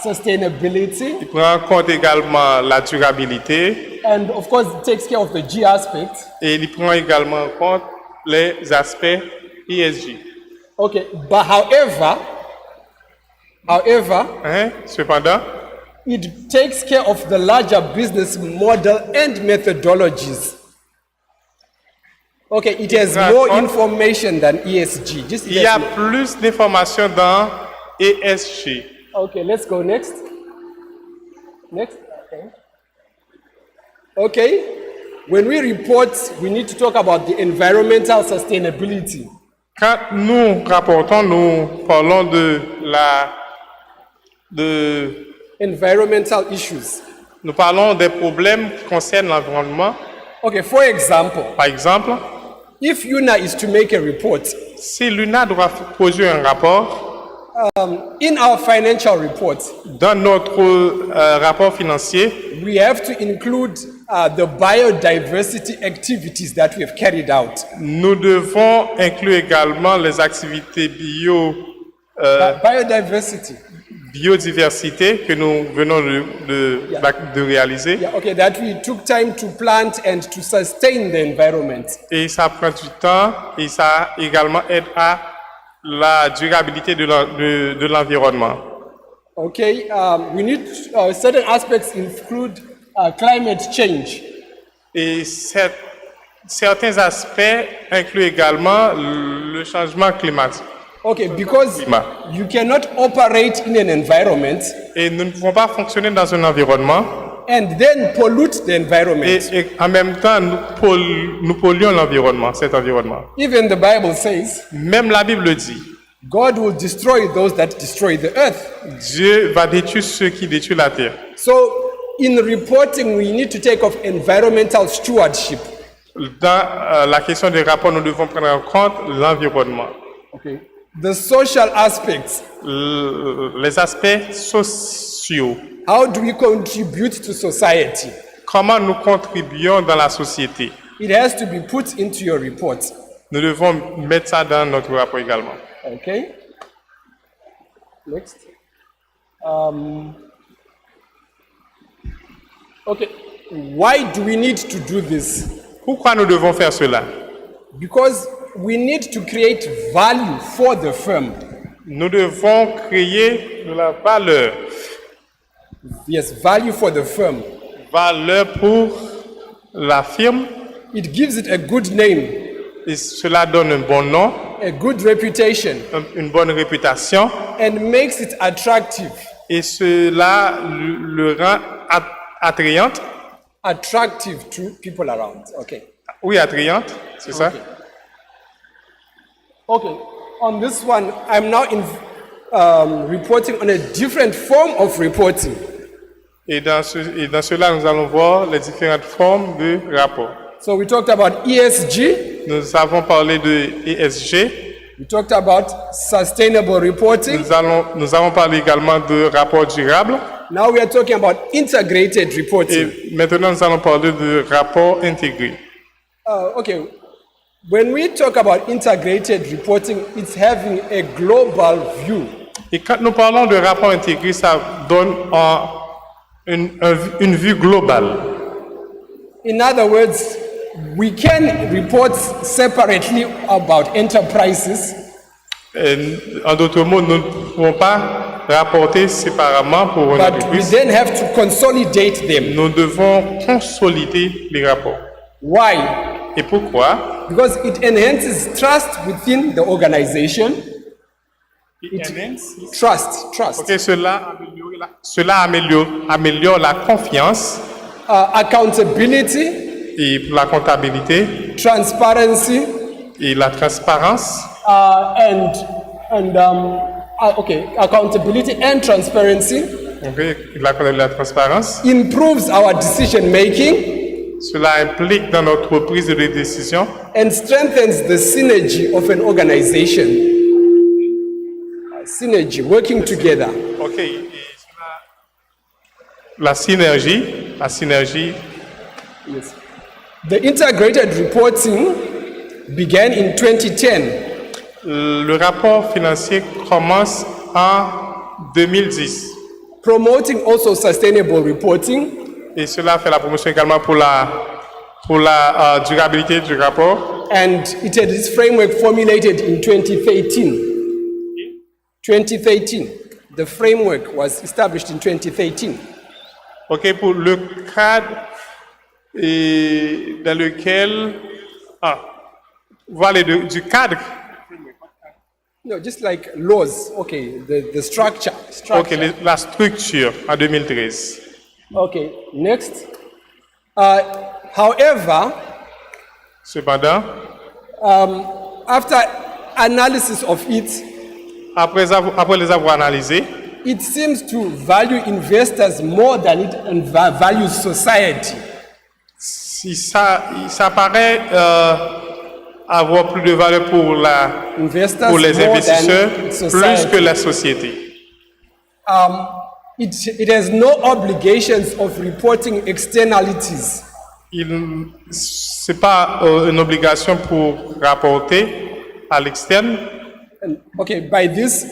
S4: sustainability,
S5: il prend en compte également la durabilité
S4: and of course it takes care of the G aspect.
S5: et il prend également en compte les aspects ESG.
S4: Okay, but however,
S5: Cependant,
S4: it takes care of the larger business model and methodologies. Okay, it has more information than ESG. Just
S5: il y a plus d'informations dans ESG.
S4: Okay, let's go next. Next. Okay. When we report, we need to talk about the environmental sustainability.
S5: Quand nous rapportons, nous parlons de
S4: Environmental issues.
S5: nous parlons des problèmes qui concernent l'environnement.
S4: Okay, for example,
S5: Par exemple,
S4: if UNAH is to make a report,
S5: si l'UNAH doit produire un rapport,
S4: in our financial report,
S5: dans notre rapport financier,
S4: we have to include the biodiversity activities that we have carried out.
S5: nous devons inclure également les activités biodiversité que nous venons de réaliser.
S4: Yeah, okay, that we took time to plant and to sustain the environment.
S5: Et ça prend du temps et ça également aide à la durabilité de l'environnement.
S4: Okay, we need certain aspects include climate change.
S5: Et certains aspects incluent également le changement climatique.
S4: Okay, because you cannot operate in an environment
S5: Et nous ne pouvons pas fonctionner dans un environnement
S4: and then pollute the environment.
S5: et en même temps nous polluons l'environnement, cet environnement.
S4: Even the Bible says,
S5: Même la Bible dit,
S4: God will destroy those that destroy the earth.
S5: Dieu va détruire ceux qui détruisent la terre.
S4: So, in reporting, we need to take off environmental stewardship.
S5: Dans la question des rapports, nous devons prendre en compte l'environnement.
S4: Okay. The social aspects.
S5: Les aspects sociaux.
S4: How do we contribute to society?
S5: Comment nous contribuons dans la société?
S4: It has to be put into your report.
S5: Nous devons mettre ça dans notre rapport également.
S4: Okay. Next. Okay. Why do we need to do this?
S5: Pourquoi nous devons faire cela?
S4: Because we need to create value for the firm.
S5: Nous devons créer de la valeur.
S4: Yes, value for the firm.
S5: Valeur pour la firme.
S4: It gives it a good name,
S5: Et cela donne un bon nom,
S4: a good reputation,
S5: une bonne réputation.
S4: and makes it attractive.
S5: Et cela le rend attrayante.
S4: Attractive to people around. Okay.
S5: Oui, attrayante, c'est ça.
S4: Okay. On this one, I'm now reporting on a different form of reporting.
S5: Et dans cela, nous allons voir les différentes formes de rapport.
S4: So we talked about ESG.
S5: Nous avons parlé de ESG.
S4: We talked about sustainable reporting.
S5: Nous avons parlé également de rapport durable.
S4: Now we are talking about integrated reporting.
S5: Et maintenant, nous allons parler de rapport intégré.
S4: Okay. When we talk about integrated reporting, it's having a global view.
S5: Et quand nous parlons de rapport intégré, ça donne une vue globale.
S4: In other words, we can report separately about enterprises,
S5: En d'autres mots, nous ne pouvons pas rapporter séparément pour une
S4: but we
S5: entreprise.
S4: then have to consolidate them.
S5: Nous devons consolider les rapports.
S4: Why?
S5: Et pourquoi?
S4: Because it enhances trust within the organization. Trust.
S5: Ok, cela améliore la confiance
S4: Accountability,
S5: et pour la comptabilité
S4: transparency,
S5: et la transparence.
S4: accountability and transparency.
S5: Ok, la transparence.
S4: improves our decision making,
S5: Cela implique dans notre prise de décision
S4: and strengthens the synergy of an organization. Synergy, working together.
S5: Ok. Et la synergie.
S4: Yes. The integrated reporting began in 2010.
S5: Le rapport financier commence en 2010
S4: promoting also sustainable reporting
S5: et cela fait la promotion également pour la durabilité du rapport.
S4: and it had its framework formulated in 2013. 2013. The framework was established in 2013.
S5: Ok, pour le cadre dans lequel voilà du cadre.
S4: No, just like laws. Okay, the structure.
S5: Ok, la structure en 2013.
S4: Okay, next. However,
S5: Cependant,
S4: after analysis of it,
S5: après les avoir analysés,
S4: it seems to value investors more than it values society.
S5: si ça paraît avoir plus de valeur pour les
S4: more
S5: investisseurs
S4: than
S5: plus
S4: society.
S5: que la société.
S4: It has no obligations of reporting externalities.
S5: C'est pas une obligation pour rapporter à l'externe.
S4: And, okay, by this,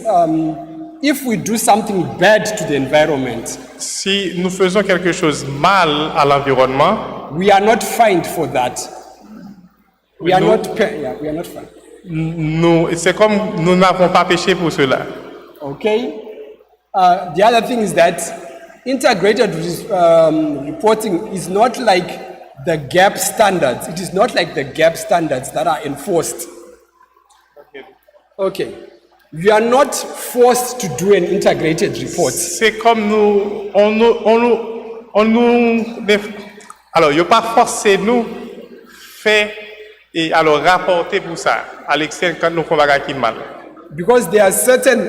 S4: if we do something bad to the environment,
S5: Si nous faisons quelque chose mal à l'environnement,
S4: we are not fined for that. We are
S5: No.
S4: not fined.
S5: c'est comme nous n'avons pas péché pour cela.
S4: Okay. The other thing is that integrated reporting is not like the gap standards. It is not like the gap standards that are enforced. Okay. You are not forced to do an integrated report.
S5: C'est comme alors, il n'y a pas forcé nous faire et alors rapporter pour ça à l'externe quand nous faisons des mal.
S4: Because there are certain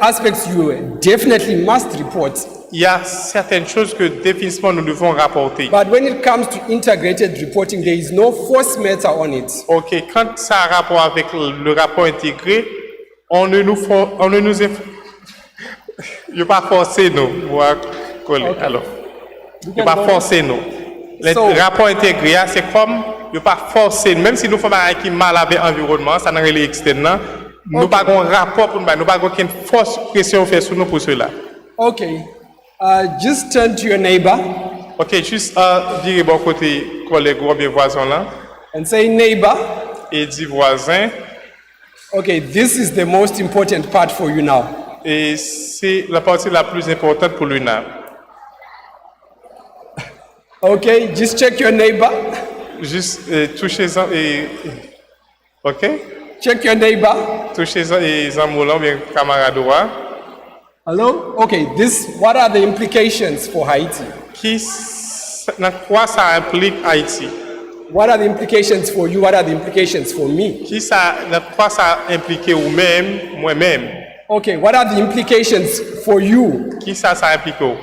S4: aspects you definitely must report.
S5: Il y a certaines choses que définitivement nous devons rapporter.
S4: But when it comes to integrated reporting, there is no force matter on it.
S5: Ok, quand ça a rapport avec le rapport intégré, on ne nous il n'y a pas forcé nous pour coller.
S4: Okay.
S5: Alors, il n'y
S4: can
S5: a pas
S4: go-
S5: forcé nous. Le
S4: So-
S5: rapport intégré, c'est comme il n'y a pas forcé, même si nous faisons un qui mal avec l'environnement, ça n'a rien externe. Nous n'avons pas un rapport pour nous, nous n'avons aucune force pression fait sur nous pour cela.
S4: Okay. Just turn to your neighbor
S5: Ok, juste dire bon côté collègue ou bien voisin là,
S4: and say, neighbor,
S5: et dit voisin,
S4: okay, this is the most important part for you now.
S5: et c'est la partie la plus importante pour l'UNAH.
S4: Okay, just check your neighbor.
S5: Juste touchez-en et. Ok?
S4: Check your neighbor.
S5: Touchez-en et Zamoulan, bien camarade droit.
S4: Hello? Okay, what are the implications for Haiti?
S5: Dans quoi ça implique Haïti?
S4: What are the implications for you? What are the implications for me?
S5: Dans quoi ça implique vous-même, moi-même?
S4: Okay, what are the implications for you
S5: Ça implique vous?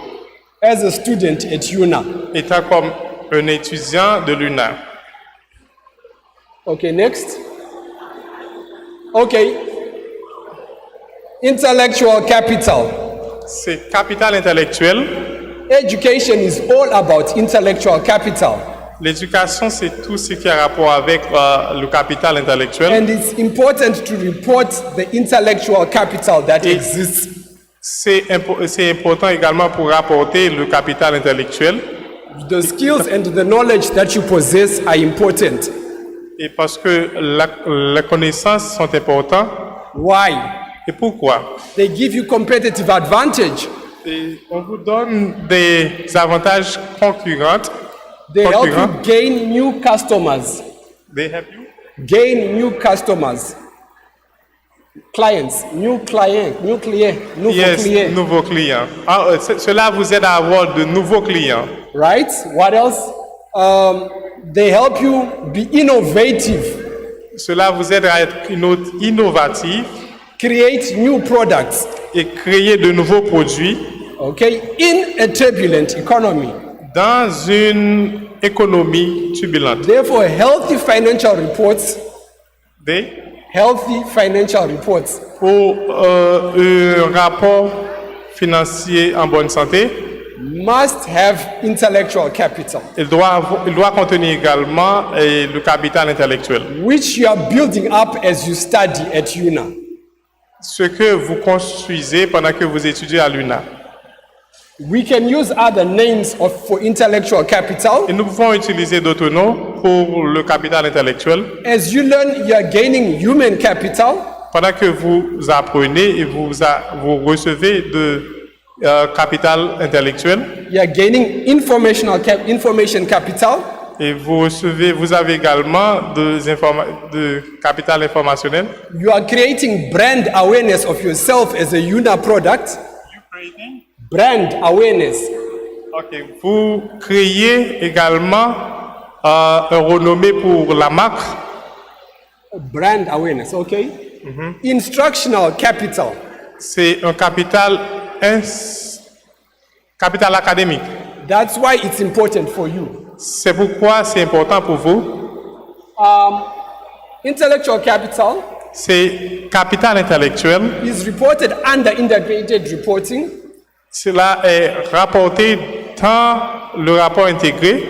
S4: as a student at UNAH?
S5: Étant comme un étudiant de l'UNAH.
S4: Okay, next. Okay. Intellectual capital.
S5: C'est capital intellectuel.
S4: Education is all about intellectual capital.
S5: L'éducation, c'est tout ce qui a rapport avec le capital intellectuel.
S4: And it's important to report the intellectual capital that
S5: Et-
S4: exists.
S5: C'est important également pour rapporter le capital intellectuel.
S4: The skills and the knowledge that you possess are important.
S5: Et parce que les connaissances sont importantes.
S4: Why?
S5: Et pourquoi?
S4: They give you competitive advantage.
S5: Et on vous donne des avantages concurrents.
S4: They help you
S5: Concurrent.
S4: gain new customers.
S5: They help you.
S4: Gain new customers. Clients, nouveaux
S5: Yes,
S4: clients.
S5: nouveaux clients. Cela vous aide à avoir de nouveaux clients.
S4: Right? What else? They help you be innovative,
S5: Cela vous aide à être innovatif
S4: create new products,
S5: et créer de nouveaux produits
S4: Okay, in a turbulent economy.
S5: Dans une économie turbulente,
S4: Therefore, healthy financial reports
S5: pour un rapport financier en bonne santé,
S4: must have intellectual capital,
S5: il doit contenir également le capital intellectuel.
S4: which you are building up as you study at UNAH.
S5: Ce que vous construisez pendant que vous étudiez à l'UNAH.
S4: We can use other names for intellectual capital.
S5: Et nous pouvons utiliser d'autres noms pour le capital intellectuel.
S4: As you learn, you are gaining human capital.
S5: Pendant que vous apprenez et vous recevez de capital intellectuel,
S4: You are gaining information capital.
S5: et vous avez également de capital informationnel.
S4: You are creating brand awareness of yourself as a UNAH product. Brand awareness.
S5: Ok. Vous créez également un renommé pour la marque.
S4: Brand awareness, okay? Instructional capital.
S5: C'est un capital académique.
S4: That's why it's important for you.
S5: C'est pourquoi c'est important pour vous.
S4: Intellectual capital
S5: C'est capital intellectuel.
S4: is reported under integrated reporting.
S5: Cela est rapporté dans le rapport intégré.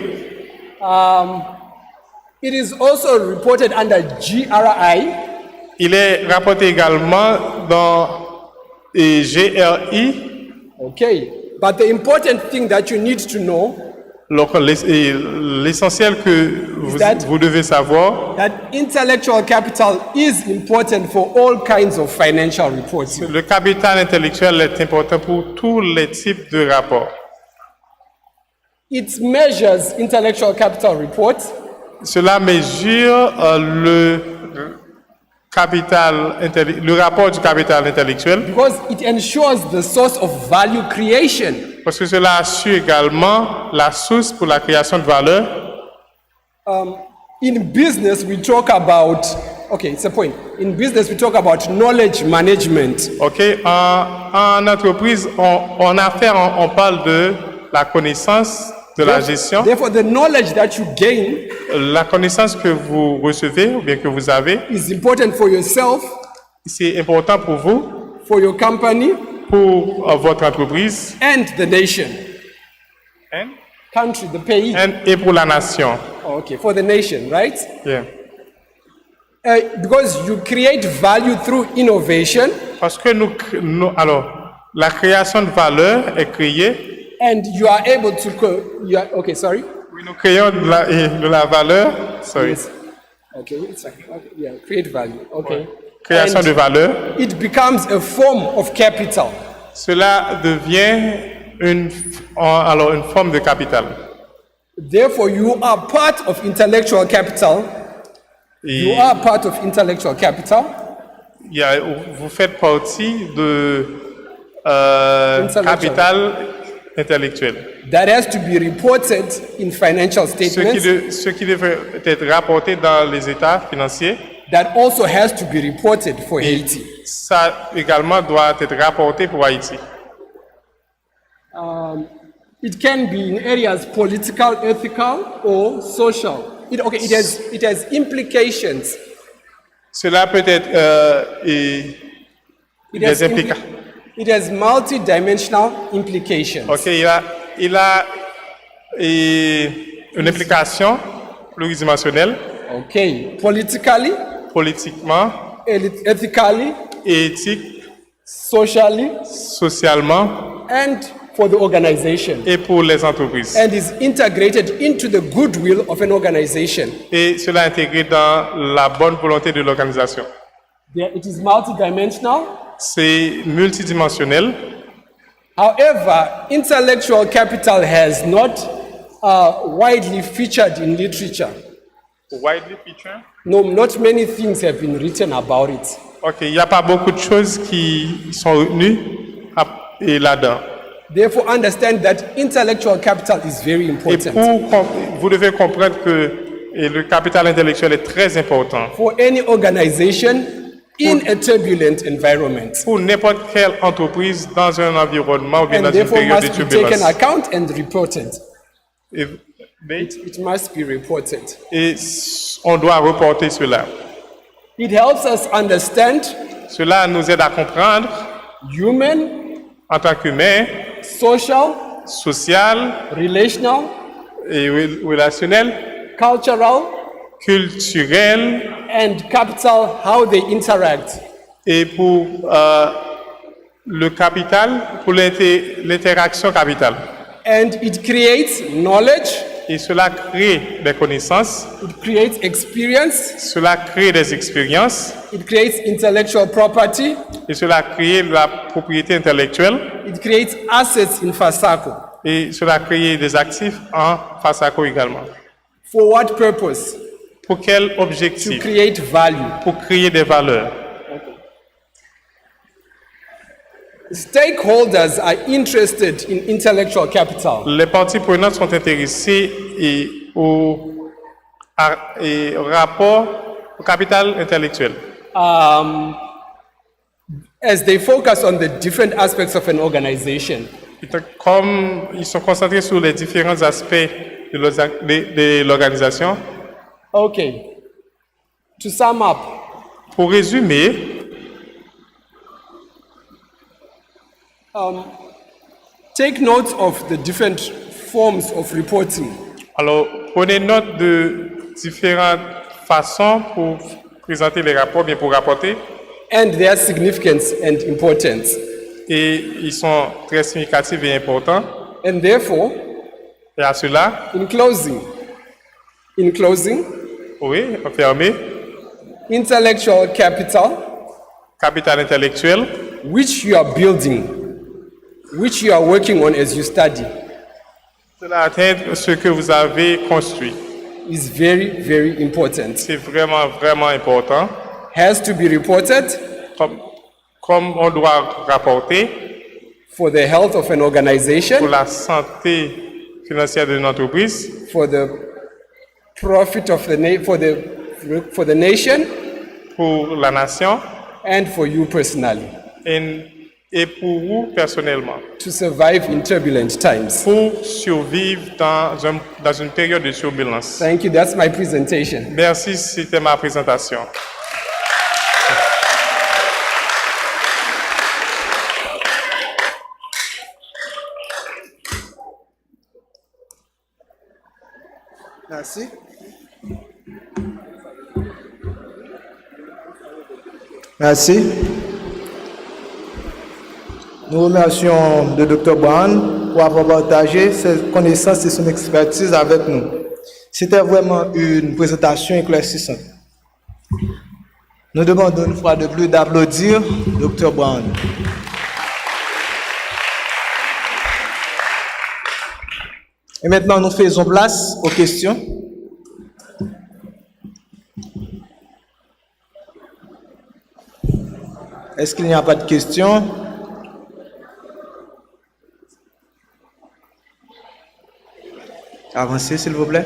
S4: It is also reported under GRI.
S5: Il est rapporté également dans GRI.
S4: Okay, but the important thing that you need to know
S5: L'essentiel que vous devez savoir,
S4: that intellectual capital is important for all kinds of financial reporting.
S5: le capital intellectuel est important pour tous les types de rapports.
S4: It measures intellectual capital reports
S5: Cela mesure le rapport du capital intellectuel
S4: because it ensures the source of value creation.
S5: parce que cela assure également la source pour la création de valeur.
S4: In business, we talk about, okay, it's a point. In business, we talk about knowledge management.
S5: Ok, en entreprise, on parle de la connaissance, de la gestion.
S4: Therefore, the knowledge that you gain
S5: La connaissance que vous recevez ou bien que vous avez,
S4: is important for yourself,
S5: c'est important pour vous,
S4: for your company,
S5: pour votre entreprise
S4: and the nation. Country, the pays.
S5: et pour la nation.
S4: Okay, for the nation, right?
S5: Yeah.
S4: Because you create value through innovation,
S5: Parce que alors, la création de valeur est créée.
S4: and you are able to. Okay, sorry.
S5: Oui, nous créons de la valeur. Sorry.
S4: Yes. Okay, it's okay. Yeah, create value. Okay.
S5: Création
S4: And
S5: de valeur.
S4: it becomes a form of capital.
S5: Cela devient une forme de capital.
S4: Therefore, you are part of intellectual capital. You
S5: Et
S4: are part of intellectual capital.
S5: vous faites partie de capital intellectuel.
S4: That has to be reported in financial statements.
S5: Ce qui devrait être rapporté dans les états financiers,
S4: That also has to be reported for Haiti.
S5: ça également doit être rapporté pour Haïti.
S4: It can be in areas political, ethical, or social. It has implications.
S5: Cela peut être
S4: It has multi-dimensional implications.
S5: Ok, il a une implication pluridimensionnelle,
S4: Okay, politically,
S5: politiquement,
S4: ethically,
S5: éthique,
S4: socially,
S5: socialement
S4: and for the organization,
S5: et pour les entreprises.
S4: and is integrated into the goodwill of an organization.
S5: Et cela est intégré dans la bonne volonté de l'organisation.
S4: It is multidimensional.
S5: C'est multidimensionnel.
S4: However, intellectual capital has not widely featured in literature.
S5: Widely featured.
S4: No, not many things have been written about it.
S5: Ok, il n'y a pas beaucoup de choses qui sont retenues là-dedans.
S4: Therefore, understand that intellectual capital is very
S5: Et
S4: important.
S5: vous devez comprendre que le capital intellectuel est très important.
S4: For any organization, in a turbulent environment.
S5: pour n'importe quelle entreprise dans un environnement ou bien
S4: And
S5: dans une
S4: therefore
S5: période de
S4: must be taken
S5: turbulence.
S4: account and reported.
S5: Et,
S4: It must be reported.
S5: et on doit reporter cela.
S4: It helps us understand
S5: Cela nous aide à comprendre
S4: human,
S5: en tant qu'humain,
S4: social,
S5: social
S4: relational,
S5: et relationnel,
S4: cultural,
S5: culturel
S4: and capital, how they interact.
S5: et pour le capital, pour l'interaction capitale.
S4: And it creates knowledge,
S5: Et cela crée des connaissances,
S4: it creates experience,
S5: cela crée des expériences,
S4: it creates intellectual property,
S5: et cela crée la propriété intellectuelle,
S4: it creates assets in FASACO.
S5: et cela crée des actifs en FASACO également.
S4: For what purpose?
S5: Pour quel
S4: To
S5: objectif?
S4: create value.
S5: Pour créer des valeurs.
S4: Stakeholders are interested in intellectual capital.
S5: Les parties prenantes sont intéressées au rapport au capital intellectuel.
S4: As they focus on the different aspects of an organization.
S5: Comme ils sont concentrés sur les différents aspects de l'organisation.
S4: Okay. To sum up,
S5: Pour résumer,
S4: take note of the different forms of reporting.
S5: alors prenez note de différentes façons pour présenter les rapports, bien pour rapporter,
S4: And their significance and importance.
S5: et ils sont très significatifs et importants.
S4: And therefore,
S5: Et à cela,
S4: in closing,
S5: oui, enfermé,
S4: intellectual capital,
S5: capital intellectuel,
S4: which you are building, which you are working on as you study,
S5: cela atteindre ce que vous avez construit.
S4: is very, very important.
S5: C'est vraiment, vraiment important.
S4: Has to be reported
S5: Comme on doit rapporter
S4: for the health of an
S5: pour
S4: organization,
S5: la santé financière d'une entreprise,
S4: for the profit of for the nation,
S5: pour la nation
S4: and for you personally,
S5: et pour vous personnellement,
S4: to survive in turbulent times.
S5: pour survivre dans une période de turbulence.
S4: Thank you. That's my presentation.
S5: Merci, c'était ma présentation.
S3: Merci. Merci. Nous remercions le Dr Brown pour avoir partagé ses connaissances et son expertise avec nous. C'était vraiment une présentation éclaircissante. Nous demandons une fois de plus d'applaudir Dr Brown. Et maintenant, nous faisons place aux questions. Est-ce qu'il n'y a pas de questions? Avancez, s'il vous plaît.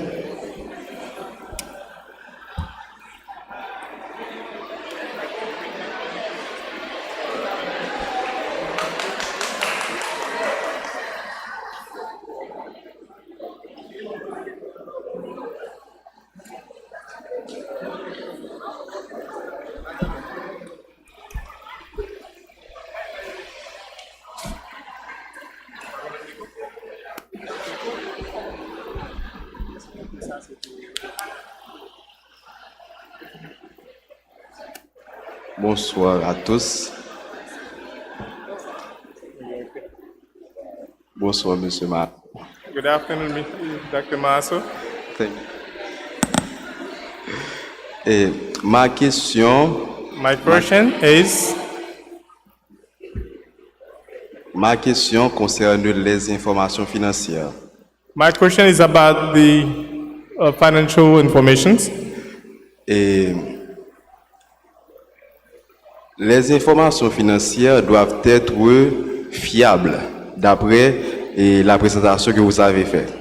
S7: Bonsoir à tous. Bonsoir, Monsieur Mardi.
S5: Good afternoon, Dr. Maasso.
S7: Et ma question
S5: My question is,
S7: concerne les informations financières.
S5: my question is about the financial informations.
S7: Et les informations financières doivent être fiables d'après la présentation que vous avez faite.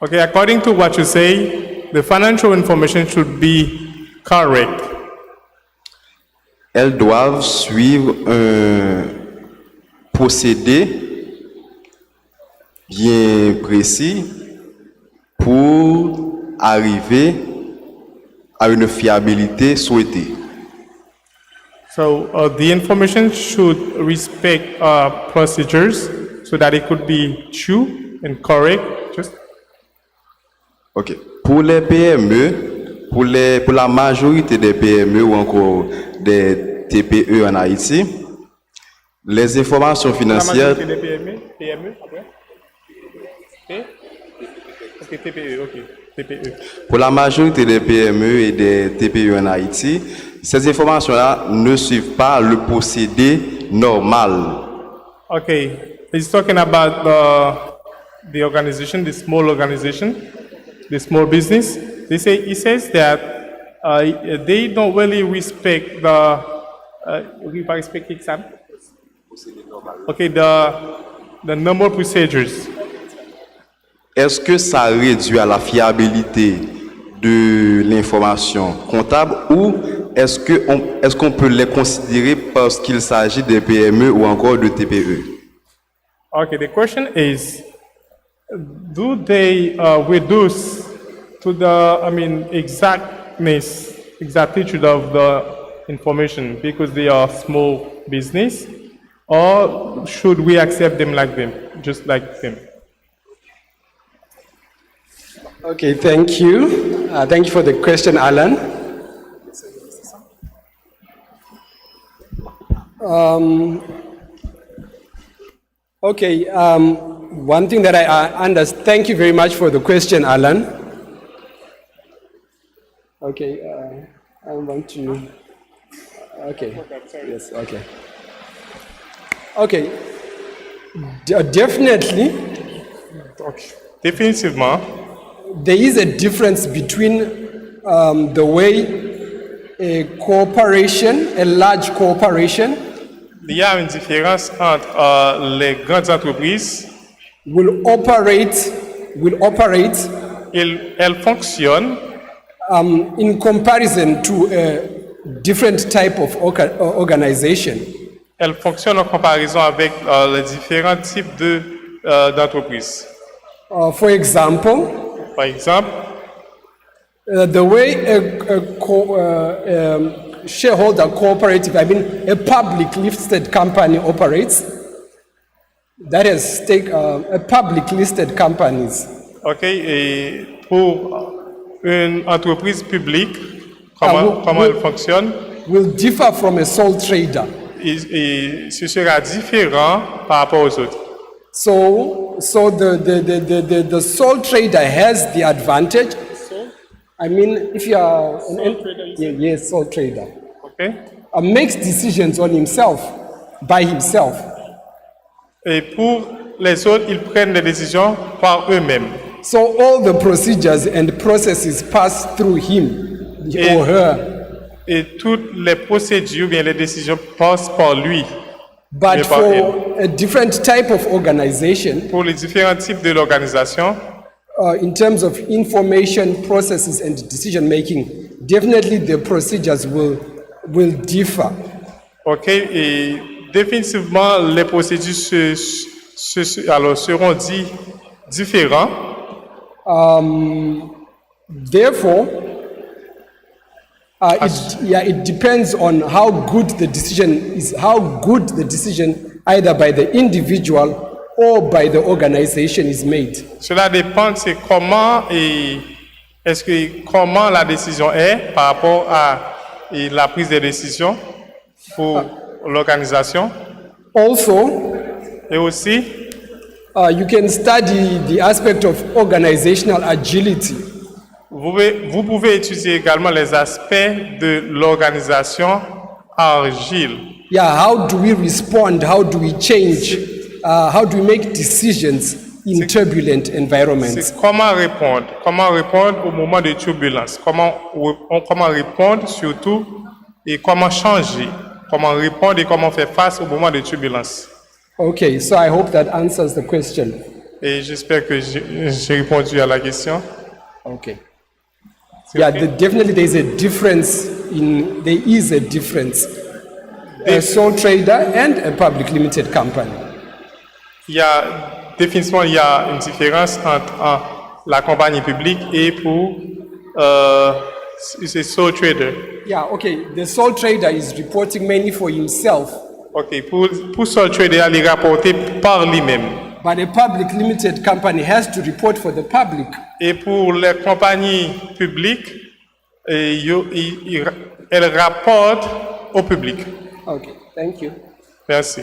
S5: Okay, according to what you say, the financial information should be correct.
S7: elles doivent suivre un procédé bien précis pour arriver à une fiabilité souhaitée.
S5: So the information should respect procedures so that it could be true and correct.
S7: Ok. Pour les PME, pour la majorité des PME ou encore des TPE en Haïti, les informations
S5: La
S7: financières,
S5: majorité des PME après? Ok, TPE, ok. TPE.
S7: pour la majorité des PME et des TPE en Haïti, ces informations-là ne suivent pas le procédé normal.
S5: Okay, he's talking about the organization, the small business. He says that they don't really respect the normal procedures.
S7: Est-ce que ça réduit à la fiabilité de l'information comptable ou est-ce qu'on peut les considérer parce qu'il s'agit de PME ou encore de TPE?
S5: Okay, the question is, do they reduce to the, exactitude of the information because they are small business, or should we accept them like them, just like them?
S4: Okay, thank you. Thank you for the question, Alan. Okay, one thing that I understand, thank you very much for the question, Alan. Okay, I want to, okay, yes, okay. Okay, definitely,
S5: Définitivement,
S4: there is a difference between the way a corporation, a large corporation,
S5: il y a une différence entre les grandes entreprises.
S4: will operate,
S5: Elles fonctionnent
S4: in comparison to a different type of organization.
S5: Elles fonctionnent en comparaison avec les différents types d'entreprises.
S4: For example,
S5: Par exemple,
S4: the way a shareholder cooperative, a public listed company operates, that is a public listed companies.
S5: ok, et pour une entreprise publique, comment elle fonctionne,
S4: Will differ from a sole trader.
S5: et ce sera différent par rapport aux autres.
S4: So the sole trader has the advantage. If you are yes, sole trader,
S5: Ok?
S4: makes decisions on himself, by himself.
S5: Et pour les autres, ils prennent des décisions par eux-mêmes.
S4: So all the procedures and processes pass through him or her.
S5: Et toutes les procédures, bien les décisions passent par lui.
S4: But
S5: Mais par elle.
S4: for a different type of organization,
S5: Pour les différents types de l'organisation,
S4: in terms of information processes and decision making, definitely the procedures will differ.
S5: ok, et définitivement les procédures seront différents.
S4: Therefore, it depends on how good the decision either by the individual or by the organization is made.
S5: Cela dépend de comment la décision est par rapport à la prise de décision pour l'organisation.
S4: Also,
S5: Et aussi,
S4: you can study the aspect of organizational agility.
S5: vous pouvez étudier également les aspects de l'organisation agile.
S4: Yeah, how do we respond? How do we change? How do we make decisions in turbulent environments?
S5: C'est comment répondre au moment de turbulence, comment répondre surtout et comment changer, comment répondre et comment faire face au moment de turbulence.
S4: Okay, so I hope that answers the question.
S5: Et j'espère que j'ai répondu à la question.
S4: Okay. Yeah, definitely there is a difference a sole trader and a public limited company.
S5: Il y a définitivement une différence entre la compagnie publique et pour c'est sole trader.
S4: Yeah, okay. The sole trader is reporting mainly for himself,
S5: Ok, pour sole trader, il est rapporté par lui-même.
S4: but a public limited company has to report for the public.
S5: Et pour les compagnies publiques, elles rapportent au public.
S4: Okay, thank you.
S5: Merci.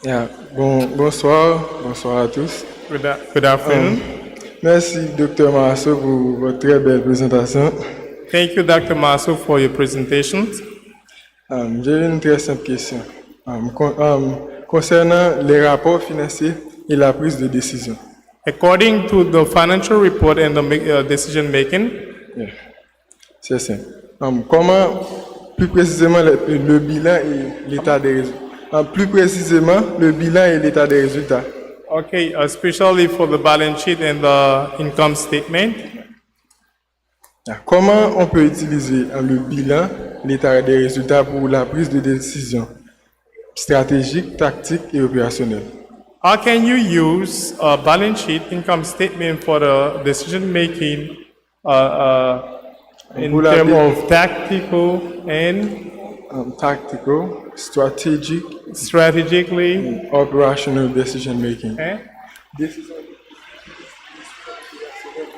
S8: Yeah. Bonsoir à tous.
S5: Good afternoon.
S8: Merci, Dr. Marasso, pour votre très belle présentation.
S5: Thank you, Dr. Masso, for your presentation.
S8: J'ai une très simple question. Concernant les rapports financiers et la prise de décision.
S5: According to the financial report and the decision making,
S8: Yeah. C'est simple. Comment, plus précisément, le bilan et l'état des résultats? Plus précisément, le bilan et l'état des résultats.
S5: okay, especially for the balance sheet and the income statement,
S8: Comment on peut utiliser le bilan, l'état des résultats pour la prise de décision stratégique, tactique et opérationnelle?
S5: how can you use a balance sheet, income statement for the decision making in
S8: Pour la
S5: terms
S8: bi-
S5: of tactical and
S8: Tactical, strategic,
S5: strategically?
S8: operational decision making.
S5: Eh?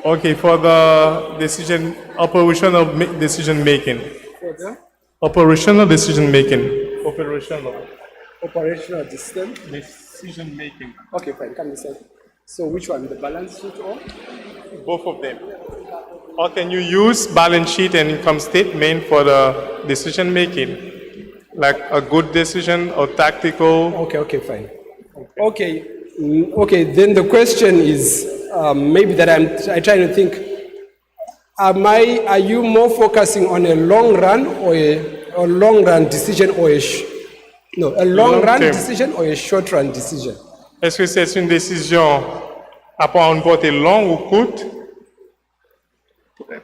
S5: Okay, for the operational decision making. Operational decision making.
S4: Operational decision.
S5: Decision making.
S4: Okay, fine. Come this side. So which one? The balance sheet or?
S5: Both of them. How can you use balance sheet and income statement for the decision making? Like a good decision or tactical?
S4: Okay, fine. Okay, okay. Then the question is maybe that I trying to think. Are you more focusing on a long run or a long run decision or a long run
S5: term.
S4: decision or a short run decision?
S5: Est-ce que c'est une décision à prendre une portée longue ou courte?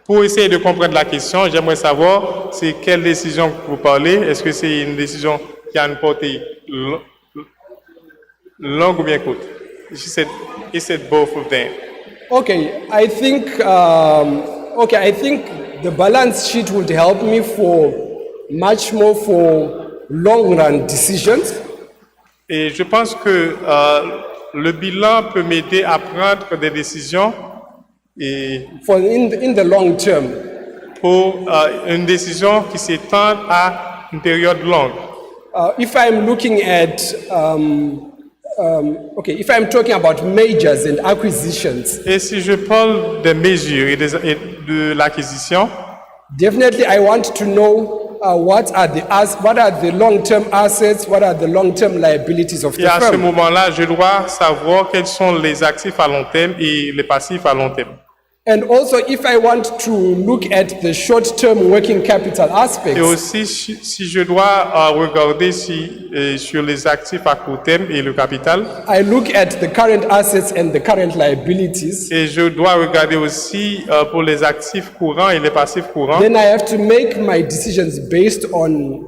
S5: Pour essayer de comprendre la question, j'aimerais savoir c'est quelle décision que vous parlez. Est-ce que c'est une décision qui a une portée longue ou bien courte? He said both of them.
S4: Okay, I think the balance sheet would help me for much more for long run decisions.
S5: Et je pense que le bilan peut m'aider à prendre des décisions et
S4: For in the long term.
S5: pour une décision qui s'étend à une période longue.
S4: If I'm looking at, if I'm talking about mergers and acquisitions,
S5: Et si je parle des mesures et de l'acquisition,
S4: definitely I want to know what are the long-term assets, what are the long-term liabilities of
S5: et
S4: the
S5: à ce
S4: firm.
S5: moment-là, je dois savoir quels sont les actifs à long terme et les passifs à long terme.
S4: And also, if I want to look at the short-term working capital
S5: Et
S4: aspects,
S5: aussi, si je dois regarder sur les actifs à court terme et le capital,
S4: I look at the current assets and the current liabilities.
S5: et je dois regarder aussi pour les actifs courants et les passifs courants,
S4: Then I have to make my decisions based on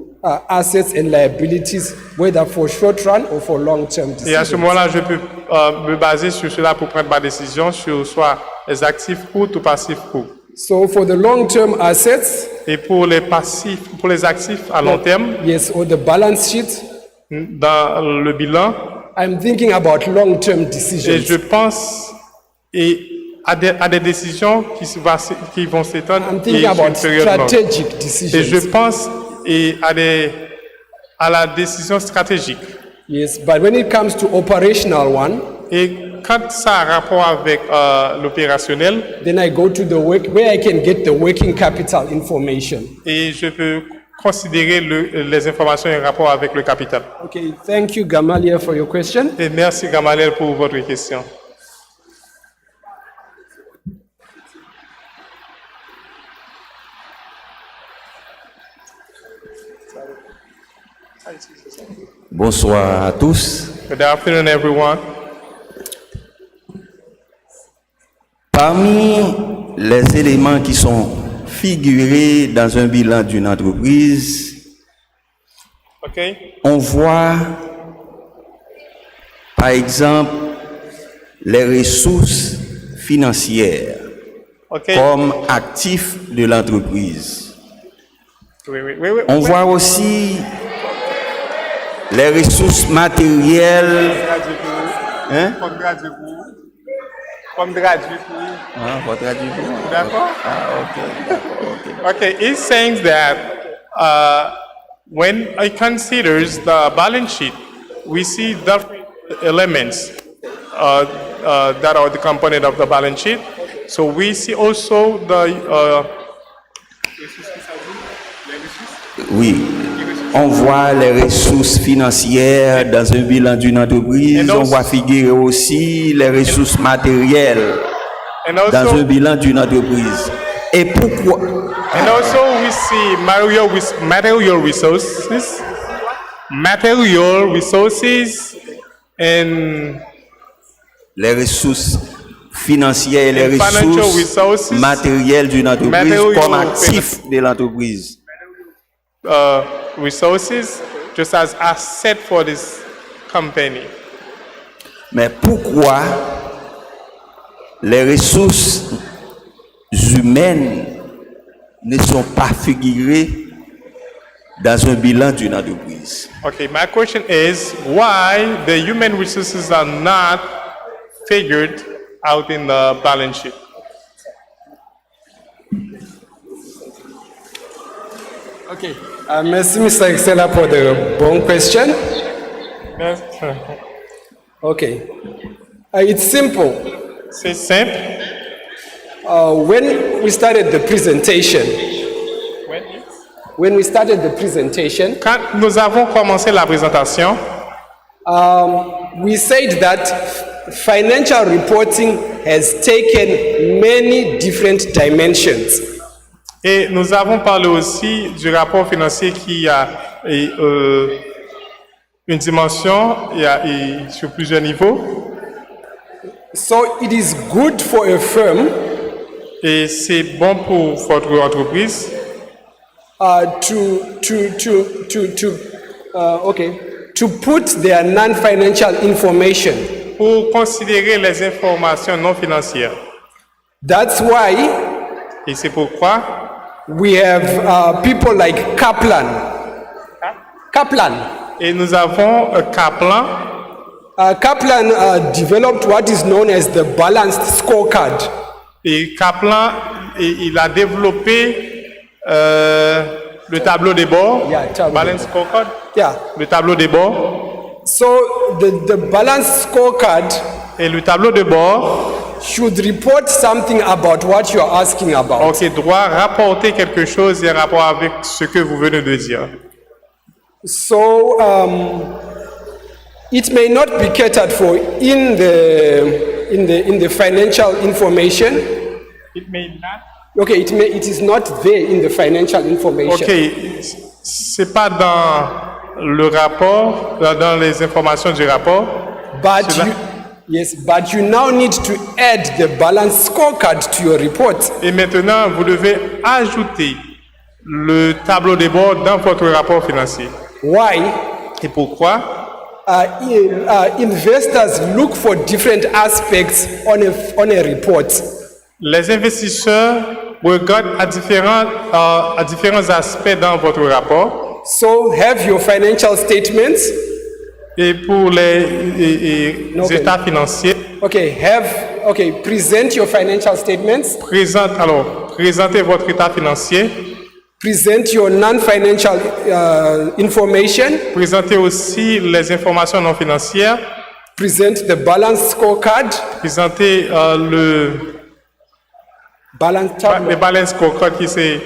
S4: assets and liabilities, whether for short run or for long-term
S5: et à ce
S4: decisions.
S5: moment-là, je peux me baser sur cela pour prendre ma décision sur soit les actifs courts ou passifs courts.
S4: So for the long-term assets,
S5: Et pour les passifs, pour les actifs à long terme,
S4: yes, or the balance sheet,
S5: dans le bilan,
S4: I'm thinking about long-term
S5: et
S4: decisions.
S5: je pense à des décisions qui vont s'étendre
S4: I'm
S5: et
S4: thinking
S5: sur
S4: about
S5: une période longue.
S4: strategic
S5: Et je
S4: decisions.
S5: pense à la décision stratégique.
S4: Yes, but when it comes to operational one,
S5: Et quand ça a rapport avec l'opérationnel,
S4: then I go to the work where I can get the working capital information.
S5: et je peux considérer les informations en rapport avec le capital.
S4: Okay, thank you, Gamalia, for your question.
S5: Et merci Gamaliel pour votre question.
S9: Bonsoir à tous.
S5: Good afternoon everyone.
S9: Parmi les éléments qui sont figurés dans un bilan d'une entreprise,
S5: Okay?
S9: on voit par exemple les ressources financières
S5: Okay?
S9: comme actifs de l'entreprise.
S5: Oui.
S9: On voit aussi les ressources matérielles. Hein?
S5: Comme traduit.
S9: Ah, faut traduire pour moi.
S5: D'accord?
S9: Ah, ok, d'accord, ok.
S5: Okay, it's saying that when it considers the balance sheet, we see different elements that are the component of the balance sheet. So we see also the
S9: Oui, on voit les ressources financières dans un bilan d'une entreprise.
S5: And
S9: On
S5: also-
S9: voit figurer aussi les ressources matérielles
S5: and
S9: dans un
S5: also
S9: bilan d'une entreprise. Et pourquoi?
S5: and also we see material resources, and
S9: Les ressources financières et les
S5: And financial
S9: ressources
S5: resources,
S9: matérielles d'une entreprise
S5: material
S9: comme actifs de l'entreprise.
S5: resources just as asset for this company.
S9: Mais pourquoi les ressources humaines ne sont pas figurées dans un bilan d'une entreprise?
S5: Okay, my question is why the human resources are not figured out in the balance sheet?
S4: Okay. Merci, Mr. Excella, for the bon question. Okay. It's simple.
S5: C'est simple.
S4: When we started the presentation,
S5: Quand nous avons commencé la présentation,
S4: we said that financial reporting has taken many different dimensions.
S5: et nous avons parlé aussi du rapport financier qui a une dimension sur plusieurs niveaux.
S4: So it is good for a firm
S5: Et c'est bon pour votre entreprise
S4: to put their non-financial information.
S5: pour considérer les informations non financières.
S4: That's why
S5: Et c'est pourquoi
S4: we have people like Kaplan.
S5: et nous avons Kaplan.
S4: Kaplan developed what is known as the balanced scorecard.
S5: Et Kaplan, il a développé le tableau des bords,
S4: Yeah, tableau.
S5: balance scorecard,
S4: Yeah.
S5: le tableau des bords.
S4: So the balanced scorecard
S5: Et le tableau de bord,
S4: should report something about what you're asking about.
S5: ok, doit rapporter quelque chose en rapport avec ce que vous venez de dire.
S4: So it may not be catered for in the financial information.
S5: It may not.
S4: Okay, it is not there in the financial information.
S5: Ok, c'est pas dans le rapport, dans les informations du rapport.
S4: But
S5: Cela-
S4: but you now need to add the balance scorecard to your report.
S5: Et maintenant, vous devez ajouter le tableau de bord dans votre rapport financier.
S4: Why?
S5: Et pourquoi?
S4: Investors look for different aspects on a report.
S5: Les investisseurs regardent à différents aspects dans votre rapport.
S4: So have your financial statements.
S5: Et pour les
S4: Ok.
S5: états financiers,
S4: Present your financial statements.
S5: présentez votre état financier.
S4: Present your non-financial information.
S5: Présentez aussi les informations non financières.
S4: Present the balance scorecard.
S5: Présentez le balance scorecard qui c'est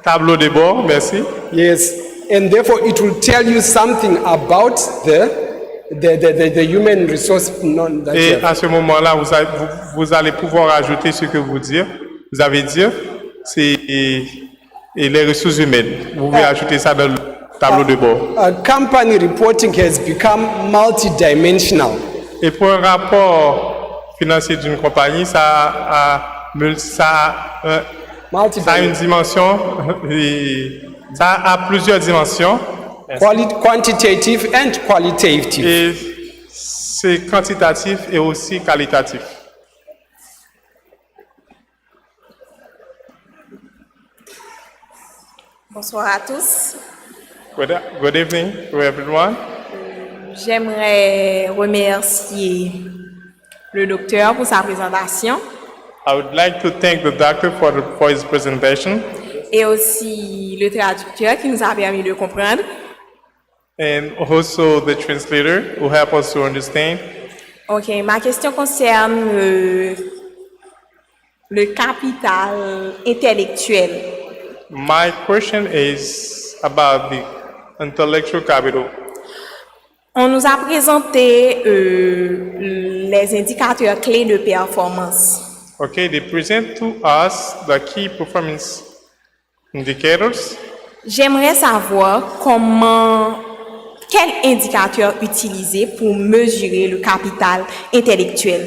S5: tableau de bord. Merci.
S4: Yes, and therefore it will tell you something about the human resource that you
S5: Et
S4: have.
S5: à ce moment-là, vous allez pouvoir ajouter ce que vous avez dit, c'est et les ressources humaines. Vous pouvez ajouter ça dans le tableau de bord.
S4: Company reporting has become multidimensional.
S5: Et pour un rapport financier d'une compagnie, ça a une dimension, ça a plusieurs dimensions.
S4: Quantitative and qualitative.
S5: Et c'est quantitatif et aussi qualitatif.
S10: Bonsoir à tous.
S5: Good evening to everyone.
S10: J'aimerais remercier le docteur pour sa présentation
S5: I would like to thank the doctor for his presentation
S10: et aussi le traducteur qui nous a permis de comprendre.
S5: and also the translator who helped us to understand.
S10: Ok, ma question concerne le capital intellectuel.
S5: My question is about the intellectual capital.
S10: On nous a présenté les indicateurs clés de performance.
S5: Okay, they present to us the key performance indicators.
S10: J'aimerais savoir quel indicateur utiliser pour mesurer le capital intellectuel.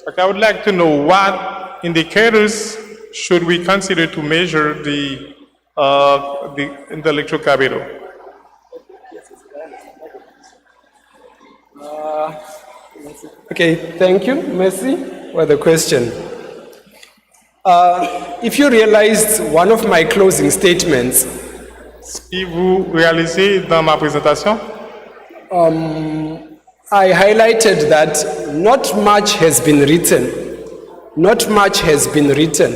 S5: Okay, I would like to know what indicators should we consider to measure the intellectual capital.
S4: Okay, thank you, Messi, for the question. If you realized one of my closing statements,
S5: Si vous réalisez dans ma présentation,
S4: I highlighted that not much has been written. Not much has been written.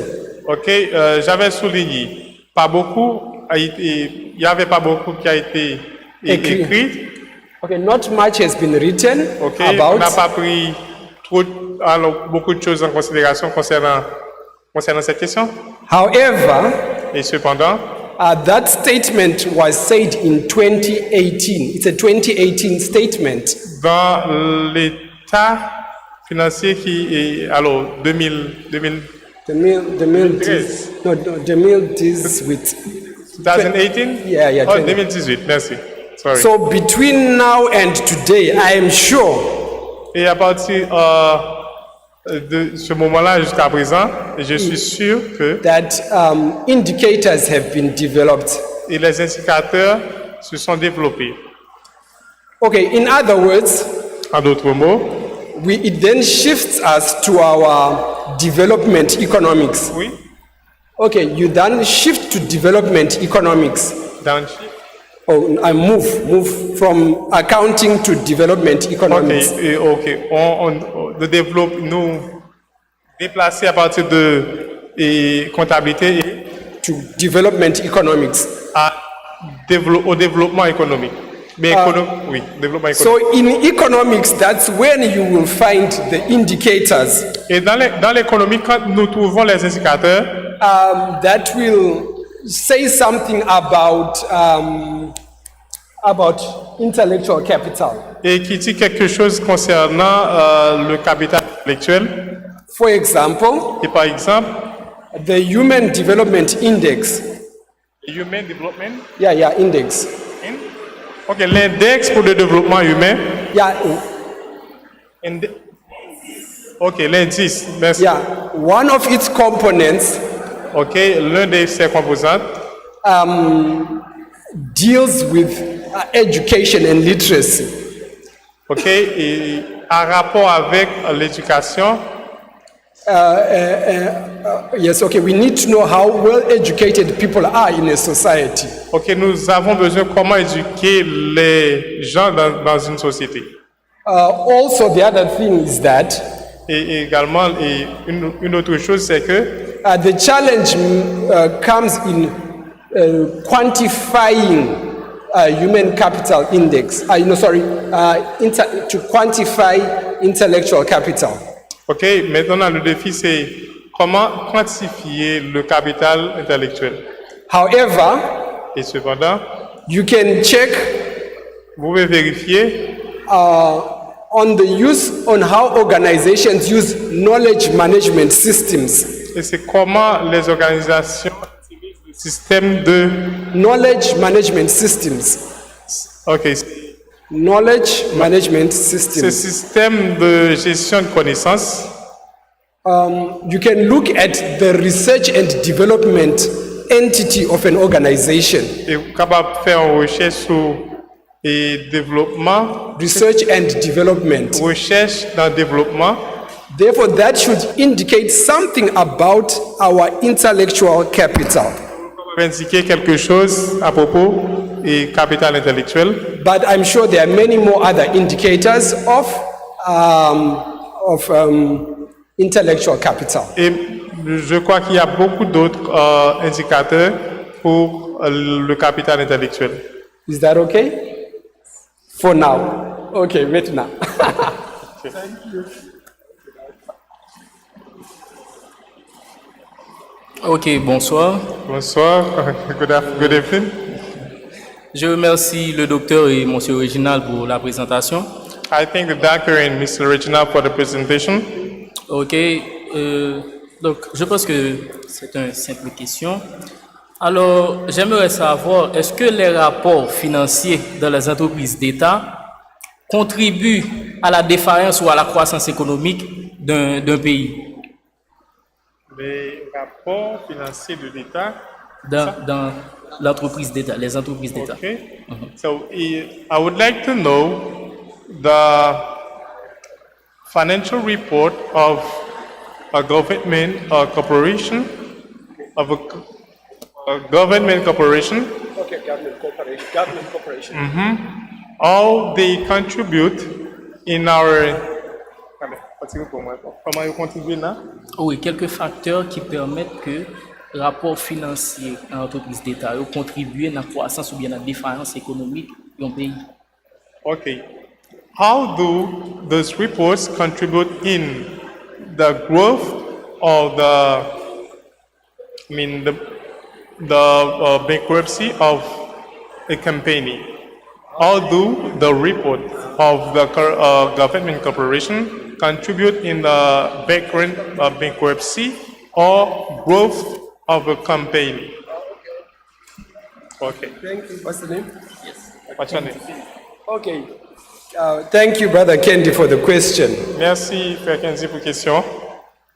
S5: ok, j'avais souligné, il y avait pas beaucoup qui a été écrit.
S4: Okay, not much has been written
S5: Ok, on n'a
S4: about.
S5: pas pris beaucoup de choses en considération concernant cette question.
S4: However,
S5: Et cependant,
S4: that statement was said in 2018. It's a 2018 statement.
S5: dans l'état financier qui est, alors, 2018,
S4: 2018. Yeah,
S5: oh,
S4: 20.
S5: 2018, merci. Sorry.
S4: So between now and today, I am sure
S5: Et à partir de ce moment-là jusqu'à présent, je suis sûr que
S4: that indicators have been developed.
S5: et les indicateurs se sont développés.
S4: Okay, in other words,
S5: En d'autres mots,
S4: it then shifts us to our development economics.
S5: oui,
S4: Okay, you then shift to development economics.
S5: dans le chiffre.
S4: Oh, I move from accounting to development economics.
S5: On développe, nous déplacer à partir de comptabilité
S4: To development economics.
S5: au développement économique. Mais oui, développement économique.
S4: So in economics, that's when you will find the indicators
S5: Et dans l'économie, quand nous trouvons les indicateurs,
S4: that will say something about intellectual capital.
S5: et qui dit quelque chose concernant le capital intellectuel,
S4: For example,
S5: et par exemple,
S4: the Human Development Index.
S5: Human Development,
S4: Index.
S5: ok, l'index pour le développement humain, ok, l'indice, merci.
S4: One of its components
S5: Ok, l'un de ses composantes
S4: deals with education and literacy.
S5: ok, et en rapport avec l'éducation,
S4: Yes, okay, we need to know how well educated people are in a society.
S5: ok, nous avons besoin comment éduquer les gens dans une société.
S4: Also, the other thing is that
S5: Et également, une autre chose, c'est que
S4: the challenge comes in quantifying human capital index. To quantify intellectual capital.
S5: ok, maintenant le défi c'est comment quantifier le capital intellectuel.
S4: However,
S5: Et cependant,
S4: you can check
S5: vous pouvez vérifier
S4: on how organizations use knowledge management systems.
S5: et c'est comment les organisations utilisent le système de
S4: Knowledge management systems.
S5: ok,
S4: Knowledge management
S5: ce
S4: systems.
S5: système de gestion de connaissances.
S4: you can look at the research and development entity of an organization.
S5: Et capable de faire une recherche sur et développement,
S4: Research and development.
S5: recherche dans le développement.
S4: Therefore, that should indicate something about our intellectual capital.
S5: Indiquer quelque chose à propos et capital intellectuel.
S4: But I'm sure there are many more other indicators of intellectual capital.
S5: Et je crois qu'il y a beaucoup d'autres indicateurs pour le capital intellectuel.
S4: Is that okay? For now. Okay, maintenant.
S11: Ok, bonsoir.
S5: Bonsoir, good evening.
S11: Je remercie le docteur et monsieur Reginald pour la présentation.
S5: I thank the doctor and Mr. Reginald for the presentation.
S11: Ok, donc je pense que c'est une simple question. Alors, j'aimerais savoir, est-ce que les rapports financiers dans les entreprises d'État contribuent à la défaillance ou à la croissance économique d'un pays?
S5: Les rapports financiers de l'État
S11: dans l'entreprise d'État, les entreprises d'État.
S5: Okay. So I would like to know the financial report of a government corporation, government corporation.
S4: Okay, government corporation.
S5: How they contribute in our. Comment ils contribuent là?
S11: Oui, quelques facteurs qui permettent que le rapport financier dans l'entreprise d'État contribue à la croissance ou bien à la défaillance économique d'un pays.
S5: Okay. How do those reports contribute in the growth of the bankruptcy of a company? How do the report of the government corporation contribute in the bankruptcy or growth of a company? Okay.
S4: Thank you. What's the name?
S5: Yes. What's your name?
S4: Okay. Thank you, Brother Kendi, for the question.
S5: Merci, Frère Kenzi, pour question.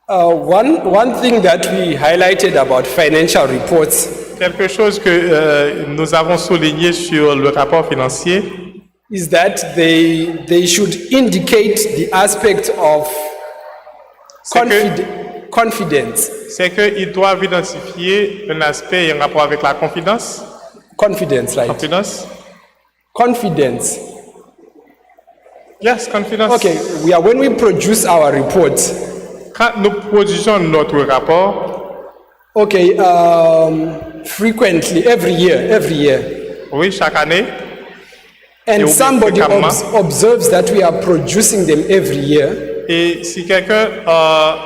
S4: One thing that we highlighted about financial reports
S5: Quelque chose que nous avons souligné sur le rapport financier,
S4: is that they should indicate the aspect of confidence.
S5: c'est qu'ils doivent identifier un aspect en rapport avec la confidence.
S4: Confidence, right?
S5: Confidence.
S4: Confidence.
S5: Yes, confidence.
S4: Okay, when we produce our reports,
S5: Quand nous produisons notre rapport,
S4: okay, frequently, every year,
S5: oui, chaque année,
S4: and somebody observes that we are producing them every year,
S5: et si quelqu'un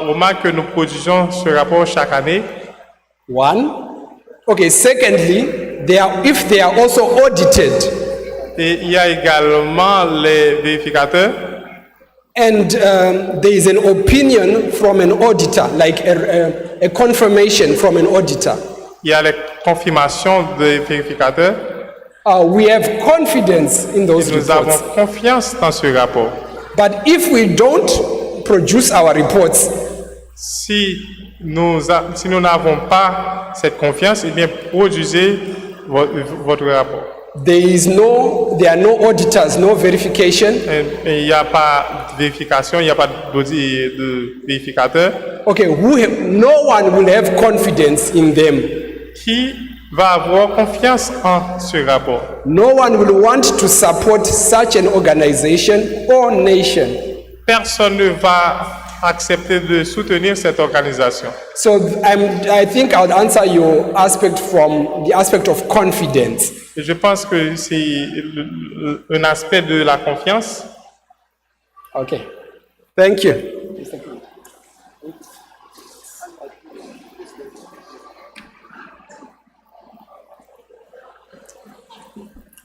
S5: remarque que nous produisons ce rapport chaque année,
S4: one. Okay, secondly, if they are also audited,
S5: et il y a également les vérificateurs,
S4: and there is an opinion from an auditor, like a confirmation from an auditor.
S5: il y a les confirmations des vérificateurs.
S4: We have confidence in those
S5: Nous
S4: reports.
S5: avons confiance dans ce rapport.
S4: But if we don't produce our reports,
S5: Si nous n'avons pas cette confiance, eh bien, produisez votre rapport.
S4: there are no auditors, no verification.
S5: Et il n'y a pas de vérification, il n'y a pas de vérificateur.
S4: Okay, no one will have confidence in them.
S5: Qui va avoir confiance en ce rapport?
S4: No one will want to support such an organization or nation.
S5: Personne ne va accepter de soutenir cette organisation.
S4: So I think I'll answer your aspect from the aspect of confidence.
S5: Et je pense que c'est un aspect de la confiance.
S4: Okay, thank you.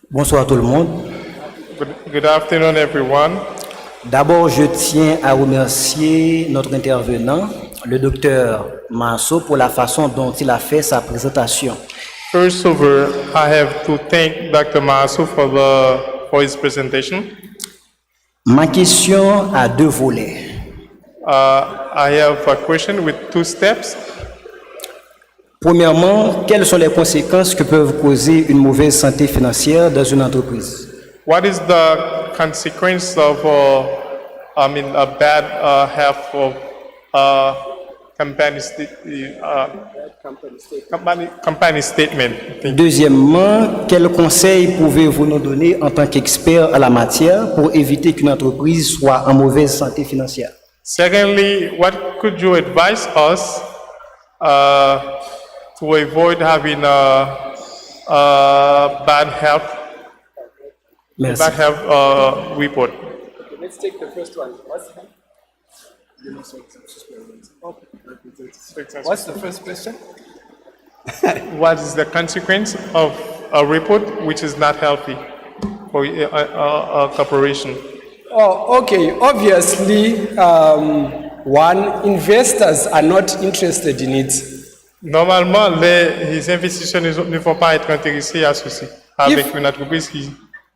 S12: Bonsoir tout le monde.
S5: Good afternoon, everyone.
S12: D'abord, je tiens à remercier notre intervenant, le docteur Manso, pour la façon dont il a fait sa présentation.
S5: First of all, I have to thank Dr. Maaso for his presentation.
S12: Ma question a deux volets.
S5: I have a question with 2 steps.
S12: Premièrement, quelles sont les conséquences que peuvent causer une mauvaise santé financière dans une entreprise?
S5: What is the consequence of, a bad health of company statement?
S12: Deuxièmement, quels conseils pouvez-vous nous donner en tant qu'expert à la matière pour éviter qu'une entreprise soit en mauvaise santé financière?
S5: Secondly, what could you advise us to avoid having a bad health
S12: Merci.
S5: report?
S4: Let's take the first one. What's the first question?
S5: What is the consequence of a report which is not healthy for a corporation?
S4: Oh, okay. Obviously, investors are not interested in it.
S5: Normalement, les investisseurs ne vont pas être intéressés à ceci, avec une entreprise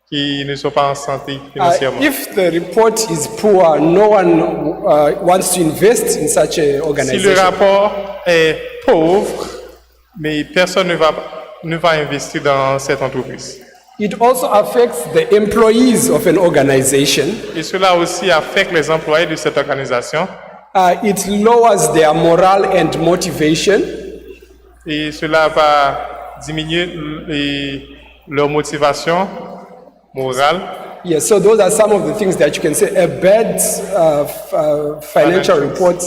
S5: qui ne sont pas en santé financièrement.
S4: If the report is poor, no one wants to invest in such an
S5: Si
S4: organization.
S5: le rapport est pauvre, mais personne ne va investir dans cette entreprise.
S4: It also affects the employees of an organization.
S5: Et cela aussi affecte les employés de cette organisation.
S4: It lowers their morale and motivation.
S5: Et cela va diminuer leur motivation morale.
S4: Yes, so those are some of the things that you can say. A bad financial report.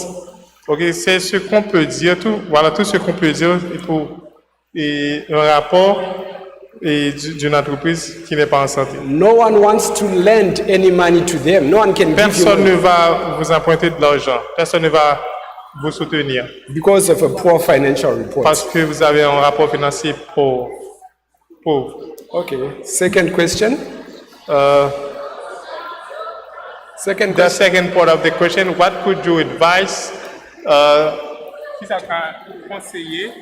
S5: Ok, c'est ce qu'on peut dire, tout ce qu'on peut dire pour un rapport d'une entreprise qui n'est pas en santé.
S4: No one wants to lend any money to them. No one can give
S5: Personne
S4: you
S5: ne va vous emprunter de l'argent. Personne ne va vous soutenir.
S4: because of a poor financial report.
S5: Parce que vous avez un rapport financier pauvre.
S4: Okay. Second question. Second
S5: The
S4: question.
S5: second part of the question, what could you advise? Qui ça peut conseiller?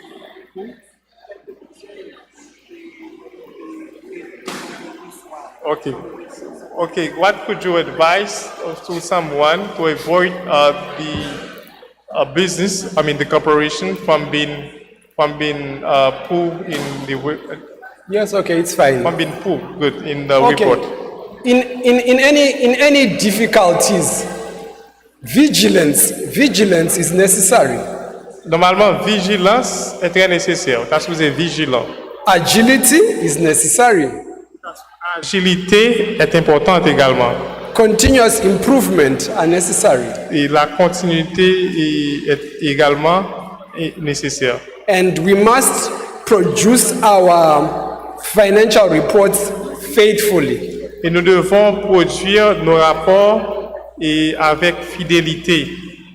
S5: Okay. What could you advise to someone to avoid the corporation from being poor in the
S4: Yes, okay, it's fine.
S5: from being poor good in the
S4: Okay.
S5: report?
S4: In any difficulties, vigilance is necessary.
S5: Normalement, vigilance est très nécessaire. Parce que vous êtes vigilant.
S4: Agility is necessary.
S5: Agilité est importante également.
S4: Continuous improvement are necessary.
S5: Et la continuité est également nécessaire.
S4: And we must produce our financial reports faithfully.
S5: Et nous devons produire nos rapports avec fidélité.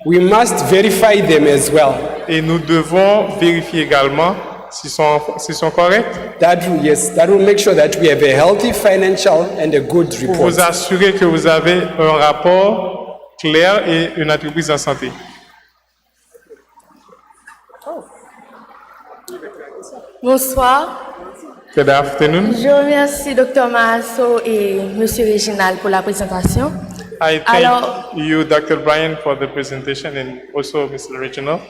S4: We must verify them as well.
S5: Et nous devons vérifier également s'ils sont corrects.
S4: That will make sure that we have a healthy financial and a good
S5: Pour
S4: report.
S5: vous assurer que vous avez un rapport clair et une entreprise en santé.
S1: Bonsoir.
S5: Good afternoon.
S1: Je remercie Dr. Maasso et M. Réginal pour la présentation.
S5: I thank
S1: Alors-
S5: you, Dr. Bryan, for the presentation and also Mr. Reginald.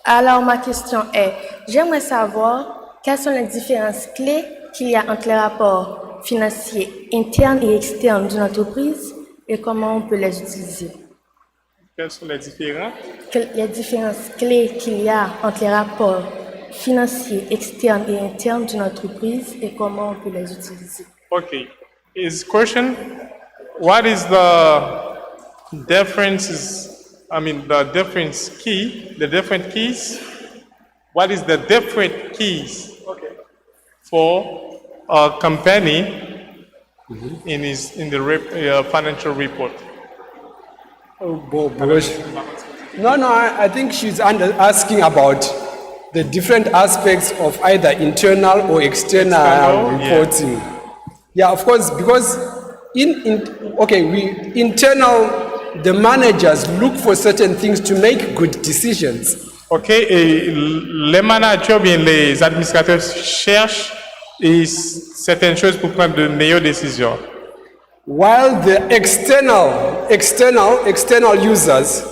S1: Alors, ma question est, j'aimerais savoir quelles sont les différences clés qu'il y a entre les rapports financiers internes et externes d'une entreprise et comment on peut les utiliser.
S5: Quels sont les différents?
S1: Les différences clés qu'il y a entre les rapports financiers externes et internes d'une entreprise et comment on peut les utiliser.
S5: Okay. His question, what is the differences, the different keys, what is the different keys for a company in the financial report?
S4: No, I think she's asking about the different aspects of either internal or external
S5: External, yeah.
S4: reporting. Yeah, of course, because the managers look for certain things to make good decisions.
S5: Ok, et les managers, bien les administrateurs cherchent certaines choses pour prendre de meilleures décisions.
S4: While the external users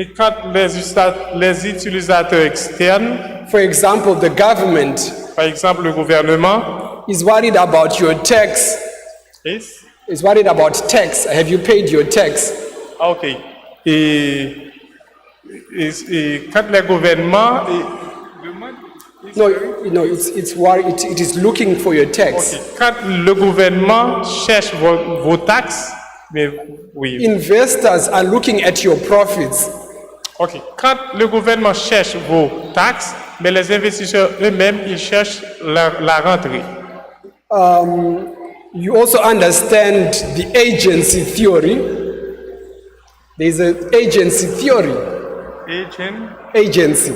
S5: Et quand les utilisateurs externes,
S4: for example, the government,
S5: par exemple le gouvernement,
S4: is worried about your tax, is worried about tax. Have you paid your tax?
S5: Ah, ok. Et quand le gouvernement
S4: No, it's worried. It is looking for your tax.
S5: Ok. Quand le gouvernement cherche vos taxes, mais oui.
S4: Investors are looking at your profits.
S5: Ok. Quand le gouvernement cherche vos taxes, mais les investisseurs eux-mêmes, ils cherchent la rentrée.
S4: You also understand the agency theory. There's an agency theory. Agency.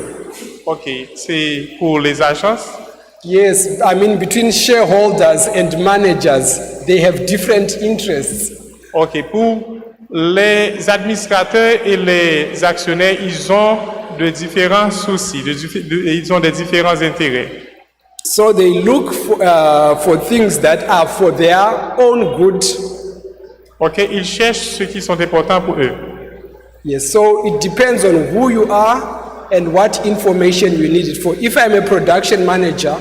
S5: Ok. C'est pour les agences.
S4: Yes, I mean between shareholders and managers, they have different interests.
S5: Ok. Pour les administrateurs et les actionnaires, ils ont de différents soucis, ils ont de différents intérêts.
S4: So they look for things that are for their own good.
S5: Ok, ils cherchent ceux qui sont importants pour eux.
S4: Yes, so it depends on who you are and what information you need it for. If I'm a production manager,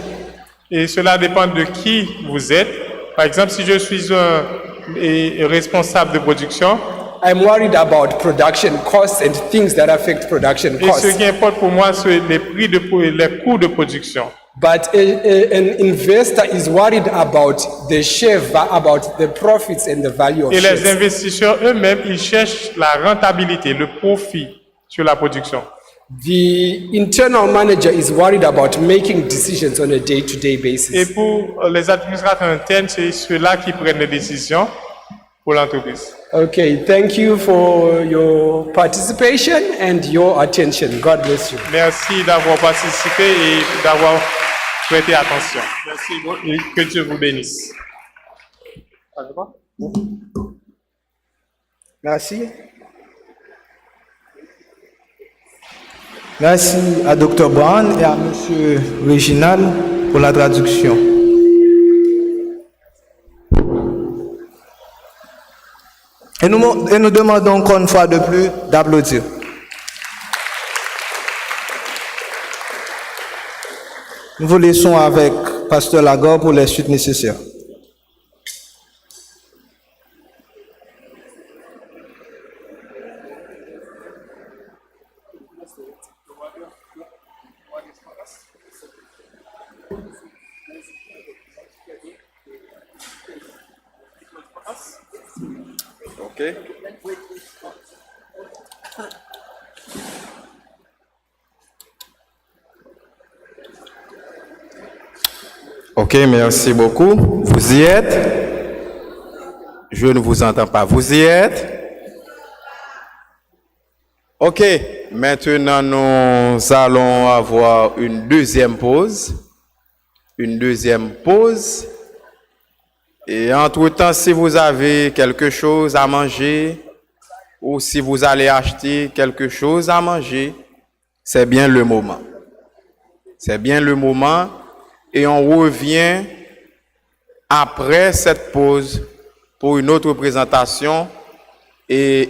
S5: et cela dépend de qui vous êtes. Par exemple, si je suis un responsable de production,
S4: I'm worried about production costs and things that affect production
S5: et
S4: costs.
S5: ce qui importe pour moi, c'est les coûts de production.
S4: But an investor is worried about the share, about the profits and the value of
S5: Et les
S4: shares.
S5: investisseurs eux-mêmes, ils cherchent la rentabilité, le profit sur la production.
S4: The internal manager is worried about making decisions on a day-to-day basis.
S5: Et pour les administrateurs internes, c'est ceux-là qui prennent les décisions pour l'entreprise.
S4: Okay, thank you for your participation and your attention. God bless you.
S5: Merci d'avoir participé et d'avoir prêté attention. Merci et que Dieu vous bénisse.
S3: Merci. Merci à Dr. Brown et à M. Réginal pour la traduction. Et nous demandons encore une fois de plus d'applaudir. Nous vous laissons avec Pasteur Lagor pour les suites nécessaires.
S6: Ok. Ok, merci beaucoup. Vous y êtes? Je ne vous entends pas. Vous y êtes? Ok, maintenant nous allons avoir une deuxième pause. Une deuxième pause. Et entre-temps, si vous avez quelque chose à manger ou si vous allez acheter quelque chose à manger, c'est bien le moment. C'est bien le moment et on revient après cette pause pour une autre présentation et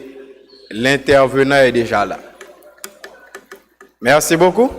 S6: l'intervenant est déjà là. Merci beaucoup.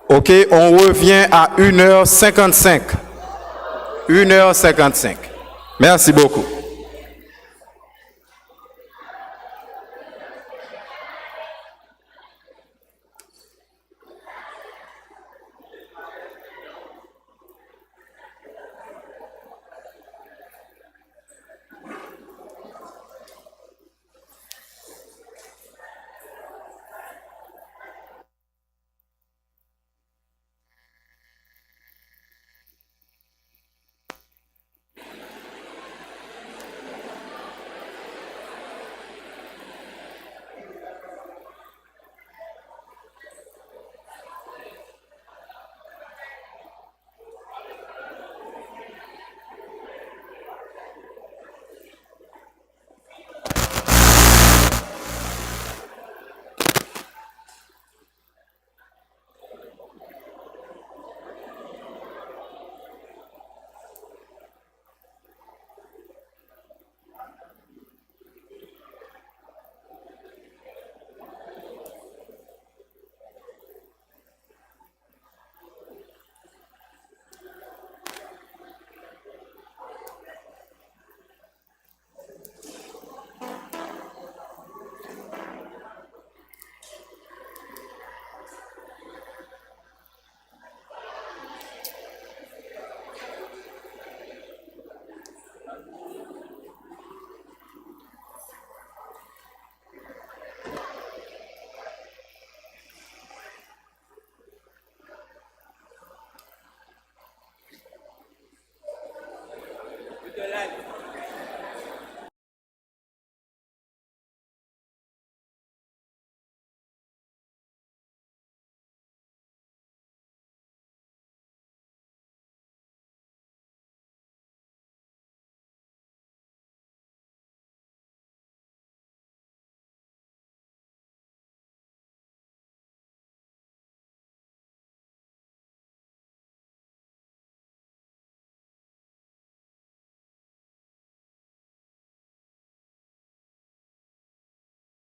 S6: Ok, on revient à 1h55. 1h55. Merci beaucoup.